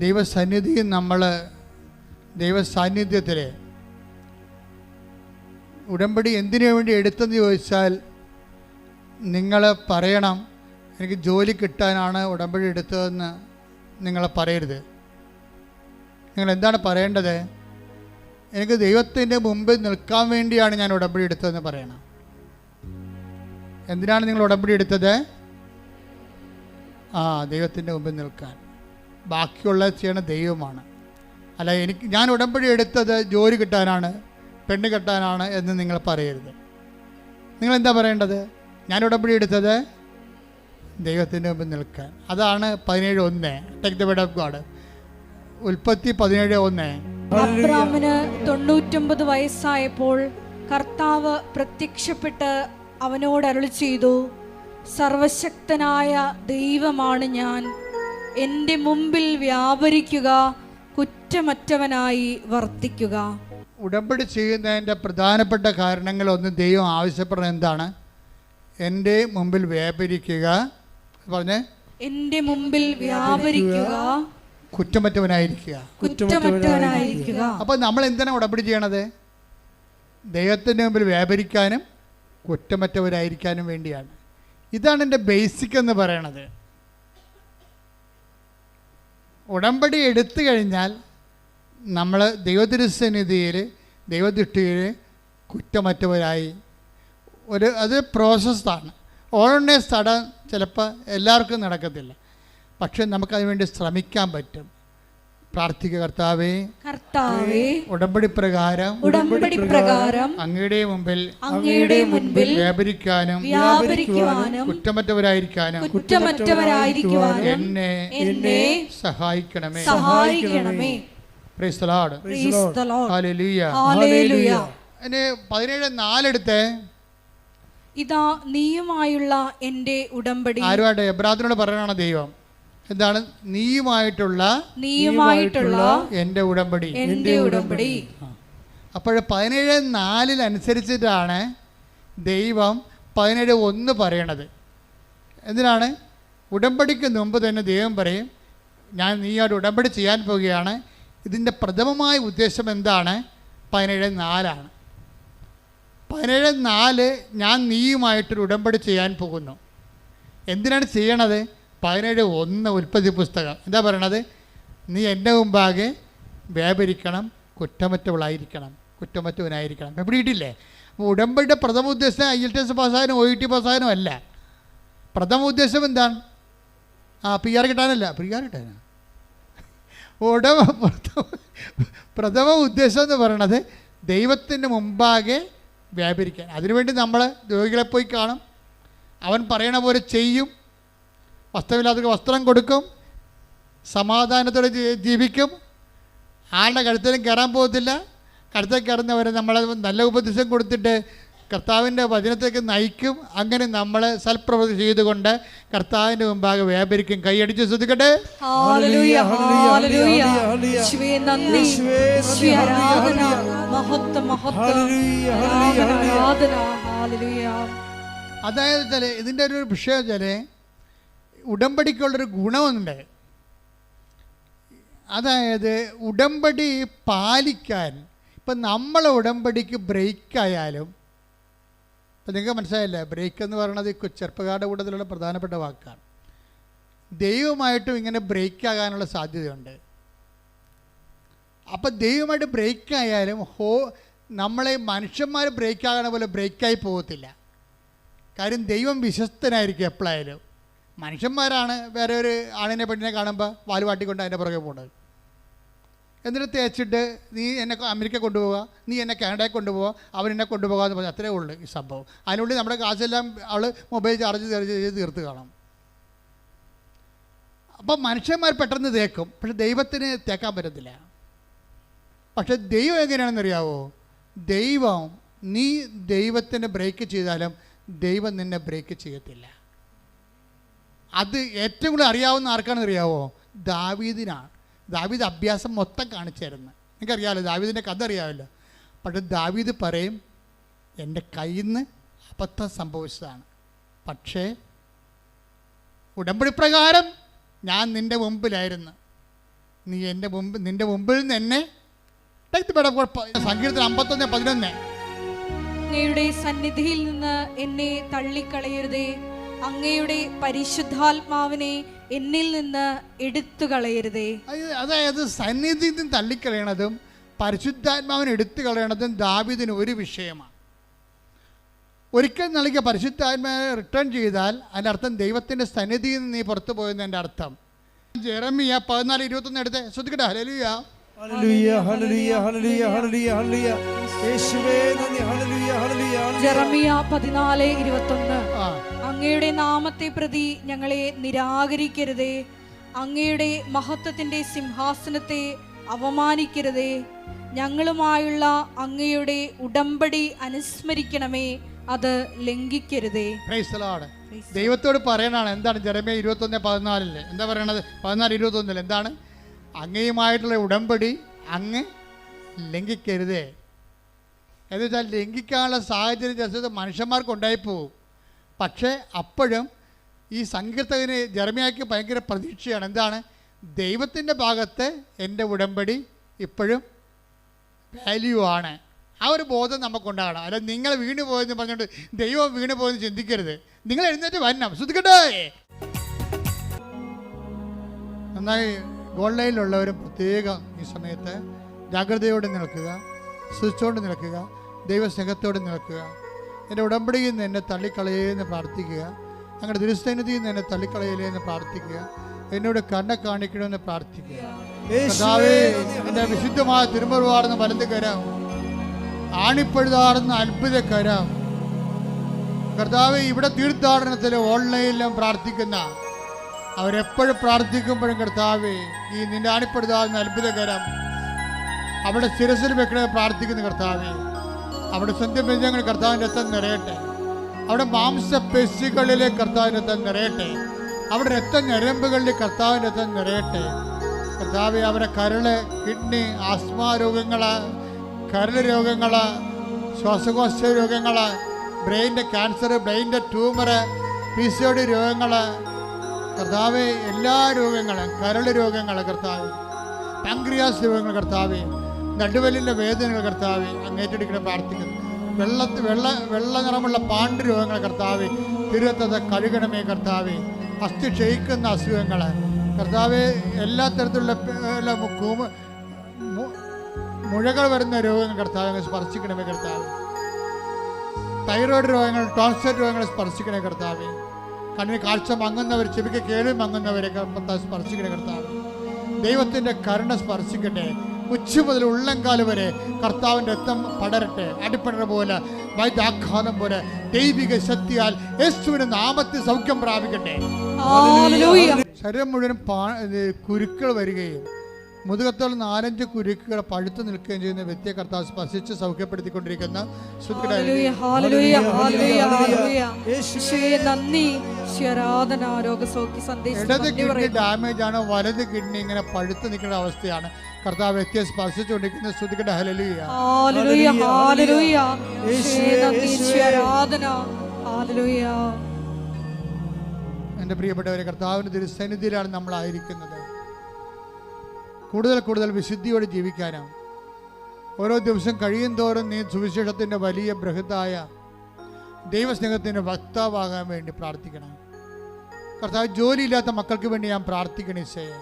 ദൈവസന്നിധിയിൽ നമ്മൾ ദൈവസാന്നിധ്യത്തിൽ ഉടമ്പടി എന്തിനു വേണ്ടി എടുത്തെന്ന് ചോദിച്ചാൽ നിങ്ങൾ പറയണം, എനിക്ക് ജോലി കിട്ടാനാണ് ഉടമ്പടി എടുത്തതെന്ന് നിങ്ങൾ പറയരുത്. നിങ്ങൾ എന്താണ് പറയേണ്ടത്? എനിക്ക് ദൈവത്തിൻ്റെ മുമ്പിൽ നിൽക്കാൻ വേണ്ടിയാണ് ഞാൻ ഉടമ്പടി എടുത്തതെന്ന് പറയണം. എന്തിനാണ് നിങ്ങൾ ഉടമ്പടി എടുത്തത്? ദൈവത്തിൻ്റെ മുമ്പിൽ നിൽക്കാൻ. ബാക്കിയുള്ളത് ചെയ്യണ ദൈവമാണ്. അല്ല, ഞാൻ ഉടമ്പടി എടുത്തത് ജോലി കിട്ടാനാണ്, പെണ്ണ് കെട്ടാനാണ് എന്ന് നിങ്ങൾ പറയരുത്. നിങ്ങളെന്താ പറയേണ്ടത്? ഞാൻ ഉടമ്പടി എടുത്തത് ദൈവത്തിൻ്റെ മുമ്പിൽ നിൽക്കാൻ. അതാണ് 17:1. Take the word of God. ഉൽപ്പത്തി 17:1. അബ്രാമിന് 99 വയസ്സായപ്പോൾ കർത്താവ് പ്രത്യക്ഷപ്പെട്ട് അവനോട് അരുളിച്ചെയ്തു, സർവശക്തനായ ദൈവമാണ് ഞാൻ, എൻ്റെ മുമ്പിൽ വ്യാപരിക്കുക, കുറ്റ കുറ്റമറ്റവനായി വർത്തിക്കുക. ഉടമ്പടി ചെയ്യുന്നതിൻ്റെ പ്രധാനപ്പെട്ട കാരണങ്ങളൊന്ന് ദൈവം ആവശ്യപ്പെടുന്നത് എന്താണ്? എൻ്റെ മുമ്പിൽ വ്യാപരിക്കുക, പറഞ്ഞേ, എൻ്റെ മുമ്പിൽ വ്യാപരിക്കുക, കുറ്റമറ്റവനായിരിക്കുക. കുറ്റമറ്റവനായിരിക്കുക. അപ്പോൾ നമ്മൾ എന്തിനാണ് ഉടമ്പടി ചെയ്യണത്? ദൈവത്തിൻ്റെ മുമ്പിൽ വ്യാപരിക്കാനും കുറ്റമറ്റവരായിരിക്കാനും വേണ്ടിയാണ്. ഇതാണ് എൻ്റെ ബേസിക് എന്ന് പറയണത്. ഉടമ്പടി എടുത്തു കഴിഞ്ഞാൽ നമ്മൾ ദൈവതിരുസന്നിധിയിൽ ദൈവദൃഷ്ടിയിൽ കുറ്റമറ്റവരായി അത് പ്രോസസ്സാണ്. ഓൺലൈൻ സ്ഥലം ചിലപ്പോൾ എല്ലാവർക്കും നടക്കത്തില്ല, പക്ഷെ നമുക്കതിനു വേണ്ടി ശ്രമിക്കാൻ പറ്റും. പ്രാർത്ഥിക്കുക, കർത്താവേ, ഉടമ്പടി പ്രകാരം അങ്ങയുടെ മുമ്പിൽ വ്യാപരിക്കാനും കുറ്റമറ്റവരായിരിക്കാനും എന്നെ സഹായിക്കണമേ. Praise the Lord. ഹല്ലേലൂയ. 17:4 എടുത്തേ. ഇതാ നീയുമായുള്ള എൻ്റെ ഉടമ്പടി. ആരുമായിട്ട്? എബ്രാത്തിനോട് പറയണ ദൈവം. എന്താണ്? നീയുമായിട്ടുള്ള എൻ്റെ ഉടമ്പടി. അപ്പോൾ 17:4 അനുസരിച്ചിട്ടാണ് ദൈവം 17:1 പറയണത്. എന്തിനാണ്? ഉടമ്പടിക്ക് മുമ്പ് തന്നെ ദൈവം പറയും, ഞാൻ നീയോട് ഉടമ്പടി ചെയ്യാൻ പോവുകയാണ്. ഇതിൻ്റെ പ്രഥമമായ ഉദ്ദേശം എന്താണ്? 17:4 17:4 ഞാൻ നീയുമായിട്ടൊരു ഉടമ്പടി ചെയ്യാൻ പോകുന്നു. എന്തിനാണ് ചെയ്യണത്? 17:1 ഉൽപ്പത്തി പുസ്തകം എന്താ പറയണത്? നീ എൻ്റെ മുമ്പാകെ വ്യാപരിക്കണം, കുറ്റമറ്റവനായിരിക്കണം. എവിടെ ഇട്ടില്ലേ? അപ്പോൾ ഉടമ്പടിയുടെ പ്രഥമ ഉദ്ദേശം IELTS പാസ്സാകാനും OET പാസ്സാകാനും അല്ല. പ്രഥമ ഉദ്ദേശം എന്താണ്? PR കിട്ടാനല്ല, PR കിട്ടാനാണ്. പ്രഥമ ഉദ്ദേശം എന്ന് പറയണത് ദൈവത്തിൻ്റെ മുമ്പാകെ വ്യാപരിക്കാൻ. അതിനുവേണ്ടി നമ്മൾ രോഗികളെ പോയി കാണും, അവൻ പറയണ പോലെ ചെയ്യും, വസ്ത്രമില്ലാത്തവർക്ക് വസ്ത്രം കൊടുക്കും, സമാധാനത്തോടെ ജീവിക്കും, ആളുടെ കഴുത്തിലും കയറാൻ പോകത്തില്ല. കഴുത്തിൽ കയറുന്നവരെ നമ്മൾ നല്ല ഉപദേശം കൊടുത്തിട്ട് കർത്താവിൻ്റെ വചനത്തേക്ക് നയിക്കും. അങ്ങനെ നമ്മൾ സൽപ്രവൃത്തി ചെയ്തുകൊണ്ട് കർത്താവിൻ്റെ മുമ്പാകെ വ്യാപരിക്കും. കൈയടിച്ച് ശ്രദ്ധിക്കട്ടെ. അതായത് ഇതിൻ്റെ ഒരു വിഷയം വെച്ചാൽ ഉടമ്പടിക്കുള്ളൊരു ഗുണമുണ്ട്. അതായത് ഉടമ്പടി പാലിക്കാൻ, ഇപ്പം നമ്മളെ ഉടമ്പടിക്ക് ബ്രേക്കായാലും, ഇപ്പം നിങ്ങൾക്ക് മനസ്സിലായില്ലേ? ബ്രേക്ക് എന്ന് പറയുന്നത് ചെറുപ്പക്കാരുടെ കൂട്ടത്തിലുള്ള പ്രധാനപ്പെട്ട വാക്കാണ്. ദൈവമായിട്ടും ഇങ്ങനെ ബ്രേക്കാകാനുള്ള സാധ്യതയുണ്ട്. അപ്പം ദൈവമായിട്ട് ബ്രേക്കായാലും നമ്മളെ മനുഷ്യന്മാർ ബ്രേക്കാകണ പോലെ ബ്രേക്കായി പോകത്തില്ല. കാര്യം ദൈവം വിശ്വസ്തനായിരിക്കും എപ്പോഴായാലും. മനുഷ്യന്മാരാണ് വേറെ ഒരു ആണിനെ പെണ്ണിനെ കാണുമ്പോൾ വാലുവാട്ടിക്കൊണ്ട് അതിൻ്റെ പുറകെ പോകുന്നത്. എന്നിട്ട് തേച്ചിട്ട് നീ എന്നെ അമേരിക്ക കൊണ്ടുപോവുക, നീ എന്നെ കാനഡയിൽ കൊണ്ടുപോവുക, അവരെന്നെ കൊണ്ടുപോകുക എന്ന് പറഞ്ഞാൽ അത്രേ ഉള്ളൂ ഈ സംഭവം. അതിനുള്ളിൽ നമ്മുടെ കാശെല്ലാം അവൾ മൊബൈൽ ചാർജ് ചെയ്ത് തീർത്ത് കാണും. അപ്പം മനുഷ്യന്മാർ പെട്ടെന്ന് തേക്കും, പക്ഷെ ദൈവത്തിന് തേക്കാൻ പറ്റത്തില്ല. പക്ഷെ ദൈവം എങ്ങനെയാണെന്നറിയാവോ? നീ ദൈവത്തിന് ബ്രേക്ക് ചെയ്താലും ദൈവം നിന്നെ ബ്രേക്ക് ചെയ്യത്തില്ല. അത് ഏറ്റവും കൂടുതൽ അറിയാവുന്ന ആർക്കാണെന്ന് അറിയാവോ? ദാവീദിനാണ്. ദാവീദ് അഭ്യാസം മൊത്തം കാണിച്ചു തരുന്നത് നിങ്ങൾക്കറിയാമല്ലോ, ദാവീദിൻ്റെ കഥ അറിയാമല്ലോ. പക്ഷെ ദാവീദ് പറയും, എൻ്റെ കയ്യിൽ നിന്ന് അബദ്ധം സംഭവിച്ചതാണ്, പക്ഷേ ഉടമ്പടി പ്രകാരം ഞാൻ നിൻ്റെ മുമ്പിലായിരുന്നു, നീ നിൻ്റെ മുമ്പിൽ നിന്ന് എന്നെ സങ്കീർത്തനം 51:11 അങ്ങയുടെ സന്നിധിയിൽ നിന്ന് എന്നെ തള്ളിക്കളയരുതേ, അങ്ങയുടെ പരിശുദ്ധാത്മാവിനെ എന്നിൽ നിന്ന് എടുത്തു കളയരുതേ. അതായത് സന്നിധിയിൽ നിന്ന് തള്ളിക്കളയണതും പരിശുദ്ധാത്മാവിനെ എടുത്തു കളയണതും ദാവീദിന് ഒരു വിഷയമാണ്. ഒരിക്കൽ നൽകിയ പരിശുദ്ധാത്മാവിനെ റിട്ടേൺ ചെയ്താൽ അതിൻ്റെ അർത്ഥം ദൈവത്തിൻ്റെ സന്നിധിയിൽ നിന്ന് നീ പുറത്തു പോയെന്ന് എൻ്റെ അർത്ഥം. ജെറമിയ 14:21 എടുത്ത് ശ്രദ്ധിക്കട്ടെ. ഹല്ലേലൂയ ഹല്ലേലൂയ ഹല്ലേലൂയ ഹല്ലേലൂയ ഹല്ലേലൂയ ഹല്ലേലൂയ യേശുവേ നന്ദി. ഹല്ലേലൂയ ഹല്ലേലൂയ. ജെറമിയ 14:21 അങ്ങയുടെ നാമത്തെ പ്രതി ഞങ്ങളെ നിരാകരിക്കരുതേ, അങ്ങയുടെ മഹത്വത്തിന്റെ സിംഹാസനത്തെ അവമാനിക്കരുതേ, ഞങ്ങളുമായുള്ള അങ്ങയുടെ ഉടമ്പടി അനുസ്മരിക്കണമേ, അത് ലംഘിക്കരുതേ. ദൈവത്തോട് പറയണാണ്. എന്താണ് ജെറമിയ 21:14 എന്താ പറയണത്? 14:21 എന്താണ്? അങ്ങയുമായിട്ടുള്ള ഉടമ്പടി അങ്ങ് ലംഘിക്കരുതേ. എന്ന് വെച്ചാൽ ലംഘിക്കാനുള്ള സാഹചര്യം ചില മനുഷ്യന്മാർക്ക് ഉണ്ടായിപ്പോവും. പക്ഷേ അപ്പോഴും ഈ സങ്കീർത്തകന് ജെറമ്യായ്ക്ക് ഭയങ്കര പ്രതീക്ഷയാണ്. എന്താണ്? ദൈവത്തിൻ്റെ ഭാഗത്ത് എൻ്റെ ഉടമ്പടി ഇപ്പോഴും വാല്യൂ ആണ്. ആ ഒരു ബോധം നമുക്കുണ്ടാകണം. അല്ല നിങ്ങൾ വീണു പോയെന്ന് പറഞ്ഞുകൊണ്ട് ദൈവം വീണു പോയെന്ന് ചിന്തിക്കരുത്. നിങ്ങൾ എഴുന്നേറ്റ് വരണം. ശ്രദ്ധിക്കട്ടെ. നന്നായി ഓൺലൈനിലുള്ളവരും പ്രത്യേകം ഈ സമയത്ത് ജാഗ്രതയോടെ നിൽക്കുക, സൂക്ഷിച്ചുകൊണ്ട് നിൽക്കുക, ദൈവസ്നേഹത്തോടെ നിൽക്കുക. എൻ്റെ ഉടമ്പടിയിൽ നിന്ന് എന്നെ തള്ളിക്കളയേന്ന് പ്രാർത്ഥിക്കുക. അങ്ങനെ ദുരുസന്നിധിയിൽ നിന്ന് എന്നെ തള്ളിക്കളയില്ലെന്ന് പ്രാർത്ഥിക്കുക. എന്നോട് കണ്ണ കാണിക്കണമെന്ന് പ്രാർത്ഥിക്കുക. കർത്താവേ, എൻ്റെ വിശുദ്ധമായ തിരുമുറുവാർന്ന വലത് കരം, ആണിപ്പഴുതാറുന്ന അത്ഭുത കരം, കർത്താവേ, ഇവിടെ തീർത്ഥാടനത്തിൽ ഓൺലൈനിലും പ്രാർത്ഥിക്കുന്ന അവരെപ്പോഴും പ്രാർത്ഥിക്കുമ്പോഴും കർത്താവേ, ഈ നിന്റെ ആണിപ്പഴുതാറുന്ന അത്ഭുത കരം അവിടെ ശിരസിൽ വെക്കണേ പ്രാർത്ഥിക്കുന്ന കർത്താവേ, അവിടെ സ്വന്തം ബന്ധങ്ങൾ കർത്താവിൻ്റെ രക്തം നിറയട്ടെ. അവിടെ മാംസപേശികളിലെ കർത്താവിൻ്റെ രക്തം നിറയട്ടെ. അവിടെ രക്തഞരമ്പുകളിലെ കർത്താവിൻ്റെ രക്തം നിറയട്ടെ. കർത്താവെ, അവരെ കരള്, കിഡ്നി, ആസ്മ രോഗങ്ങൾ, കരൾ രോഗങ്ങൾ, ശ്വാസകോശ രോഗങ്ങൾ, ബ്രെയിൻ്റെ ക്യാൻസർ, ബ്രെയിൻ്റെ ട്യൂമർ, PCOD രോഗങ്ങൾ, കർത്താവെ, എല്ലാ രോഗങ്ങളും, കരൾ രോഗങ്ങൾ കർത്താവെ, പാങ്ക്രിയാസ് രോഗങ്ങൾ കർത്താവെ, നടുവലിൻ്റെ വേദനകൾ കർത്താവെ, അങ്ങേറ്റെടുക്കണ പ്രാർത്ഥിക്കുന്നു. വെള്ള നിറമുള്ള പാണ്ട് രോഗങ്ങൾ കർത്താവെ, തിരുവത്തത കഴുകണമേ കർത്താവെ. അസ്ഥി ക്ഷയിക്കുന്ന അസുഖങ്ങൾ കർത്താവെ, എല്ലാ തരത്തിലുള്ള മുഴകൾ വരുന്ന രോഗങ്ങൾ കർത്താവെ സ്പർശിക്കണമേ കർത്താവെ. തൈറോയ്ഡ് രോഗങ്ങൾ, ടോൺസിൽ രോഗങ്ങൾ സ്പർശിക്കണേ കർത്താവെ. കണ്ണിന് കാഴ്ച മങ്ങുന്നവർ, ചെവിക്ക് കേൾവി മങ്ങുന്നവരെ സ്പർശിക്കണേ കർത്താവെ. ദൈവത്തിൻ്റെ കരുണ സ്പർശിക്കട്ടെ. ഉച്ച മുതൽ ഉള്ളംകാല് വരെ കർത്താവിൻ്റെ രക്തം പടരട്ടെ. അടിപ്പടര പോലെ, വൈദ്യാഘാതം പോലെ ദൈവിക ശക്തിയാൽ യേശുവിന്റെ നാമത്തിൽ സൗഖ്യം പ്രാപിക്കട്ടെ. ശരീരം മുഴുവൻ കുരുക്കൾ വരികയും മുതുകത്തോളം 4-5 കുരുക്കുകൾ പഴുത്തു നിൽക്കുകയും ചെയ്യുന്ന വ്യക്തിയെ കർത്താവ് സ്പർശിച്ച് സൗഖ്യപ്പെടുത്തിക്കൊണ്ടിരിക്കുന്ന ഇടത് കിഡ്നി ഡാമേജ് ആണ്, വലത് കിഡ്നി ഇങ്ങനെ പഴുത്തു നിൽക്കുന്ന അവസ്ഥയാണ്. കർത്താവ് വ്യക്തിയെ സ്പർശിച്ചുകൊണ്ടിരിക്കുന്ന ശ്രുതിക്കട്ടെ. ഹല്ലേലൂയ, എൻ്റെ പ്രിയപ്പെട്ടവരെ, കർത്താവിൻ്റെ തിരുസന്നിധിയിലാണ് നമ്മളായിരിക്കുന്നത്. കൂടുതൽ കൂടുതൽ വിശുദ്ധിയോടെ ജീവിക്കാനാണ്. ഓരോ ദിവസം കഴിയും തോറും നീ സുവിശേഷത്തിൻ്റെ വലിയ ബൃഹത്തായ ദൈവസ്നേഹത്തിൻ്റെ വക്താവാകാൻ വേണ്ടി പ്രാർത്ഥിക്കണം. കർത്താവ്, ജോലിയില്ലാത്ത മക്കൾക്ക് വേണ്ടി ഞാൻ പ്രാർത്ഥിക്കണം ഈശോയെ.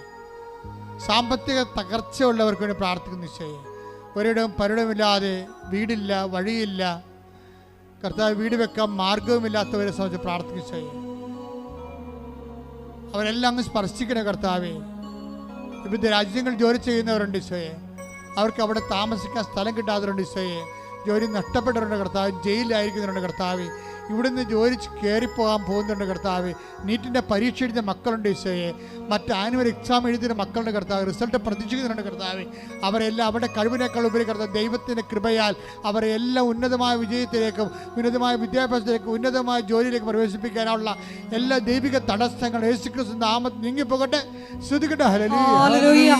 സാമ്പത്തിക തകർച്ചയുള്ളവർക്ക് വേണ്ടി പ്രാർത്ഥിക്കുന്ന ഈശോയെ. ഒരിടവും പരിടമില്ലാതെ, വീടില്ല, വഴിയില്ല, കർത്താവ്, വീട് വെക്കാൻ മാർഗവുമില്ലാത്തവരെ സംബന്ധിച്ച് പ്രാർത്ഥിക്കുന്ന ഈശോയെ. അവരെല്ലാം അങ്ങ് സ്പർശിക്കണേ കർത്താവേ. വിവിധ രാജ്യങ്ങളിൽ ജോലി ചെയ്യുന്നവരുണ്ട് ഈശോയെ. അവർക്ക് അവിടെ താമസിക്കാൻ സ്ഥലം കിട്ടാത്തവരുണ്ട് ഈശോയെ. ജോലി നഷ്ടപ്പെട്ടവരുണ്ട് കർത്താവ്. ജയിലിലായിരിക്കുന്നവരുണ്ട് കർത്താവ്. ഇവിടുന്ന് ജോലി കയറിപ്പോകാൻ പോകുന്നുണ്ട് കർത്താവ്. നീറ്റിൻ്റെ പരീക്ഷ എഴുതിയ മക്കളുണ്ട് ഈശോയെ. മറ്റ് ആനുവൽ എക്സാം എഴുതിയ മക്കളുടെ കർത്താവ്. റിസൾട്ട് പ്രതീക്ഷിക്കുന്നുണ്ട് കർത്താവ്. അവരെല്ലാം അവരുടെ കഴിവിനേക്കാൾ ഉപരി കർത്താവ് ദൈവത്തിൻ്റെ കൃപയാൽ അവരെ എല്ലാം ഉന്നതമായ വിജയത്തിലേക്കും ഉന്നതമായ വിദ്യാഭ്യാസത്തിലേക്കും ഉന്നതമായ ജോലിയിലേക്ക് പ്രവേശിപ്പിക്കാനുള്ള എല്ലാ ദൈവിക തടസ്സങ്ങൾ യേശുക്രിസ്തു നാമത്തിൽ നീങ്ങിപ്പോകട്ടെ. ശ്രദ്ധിക്കട്ടെ. ഹല്ലേലൂയ.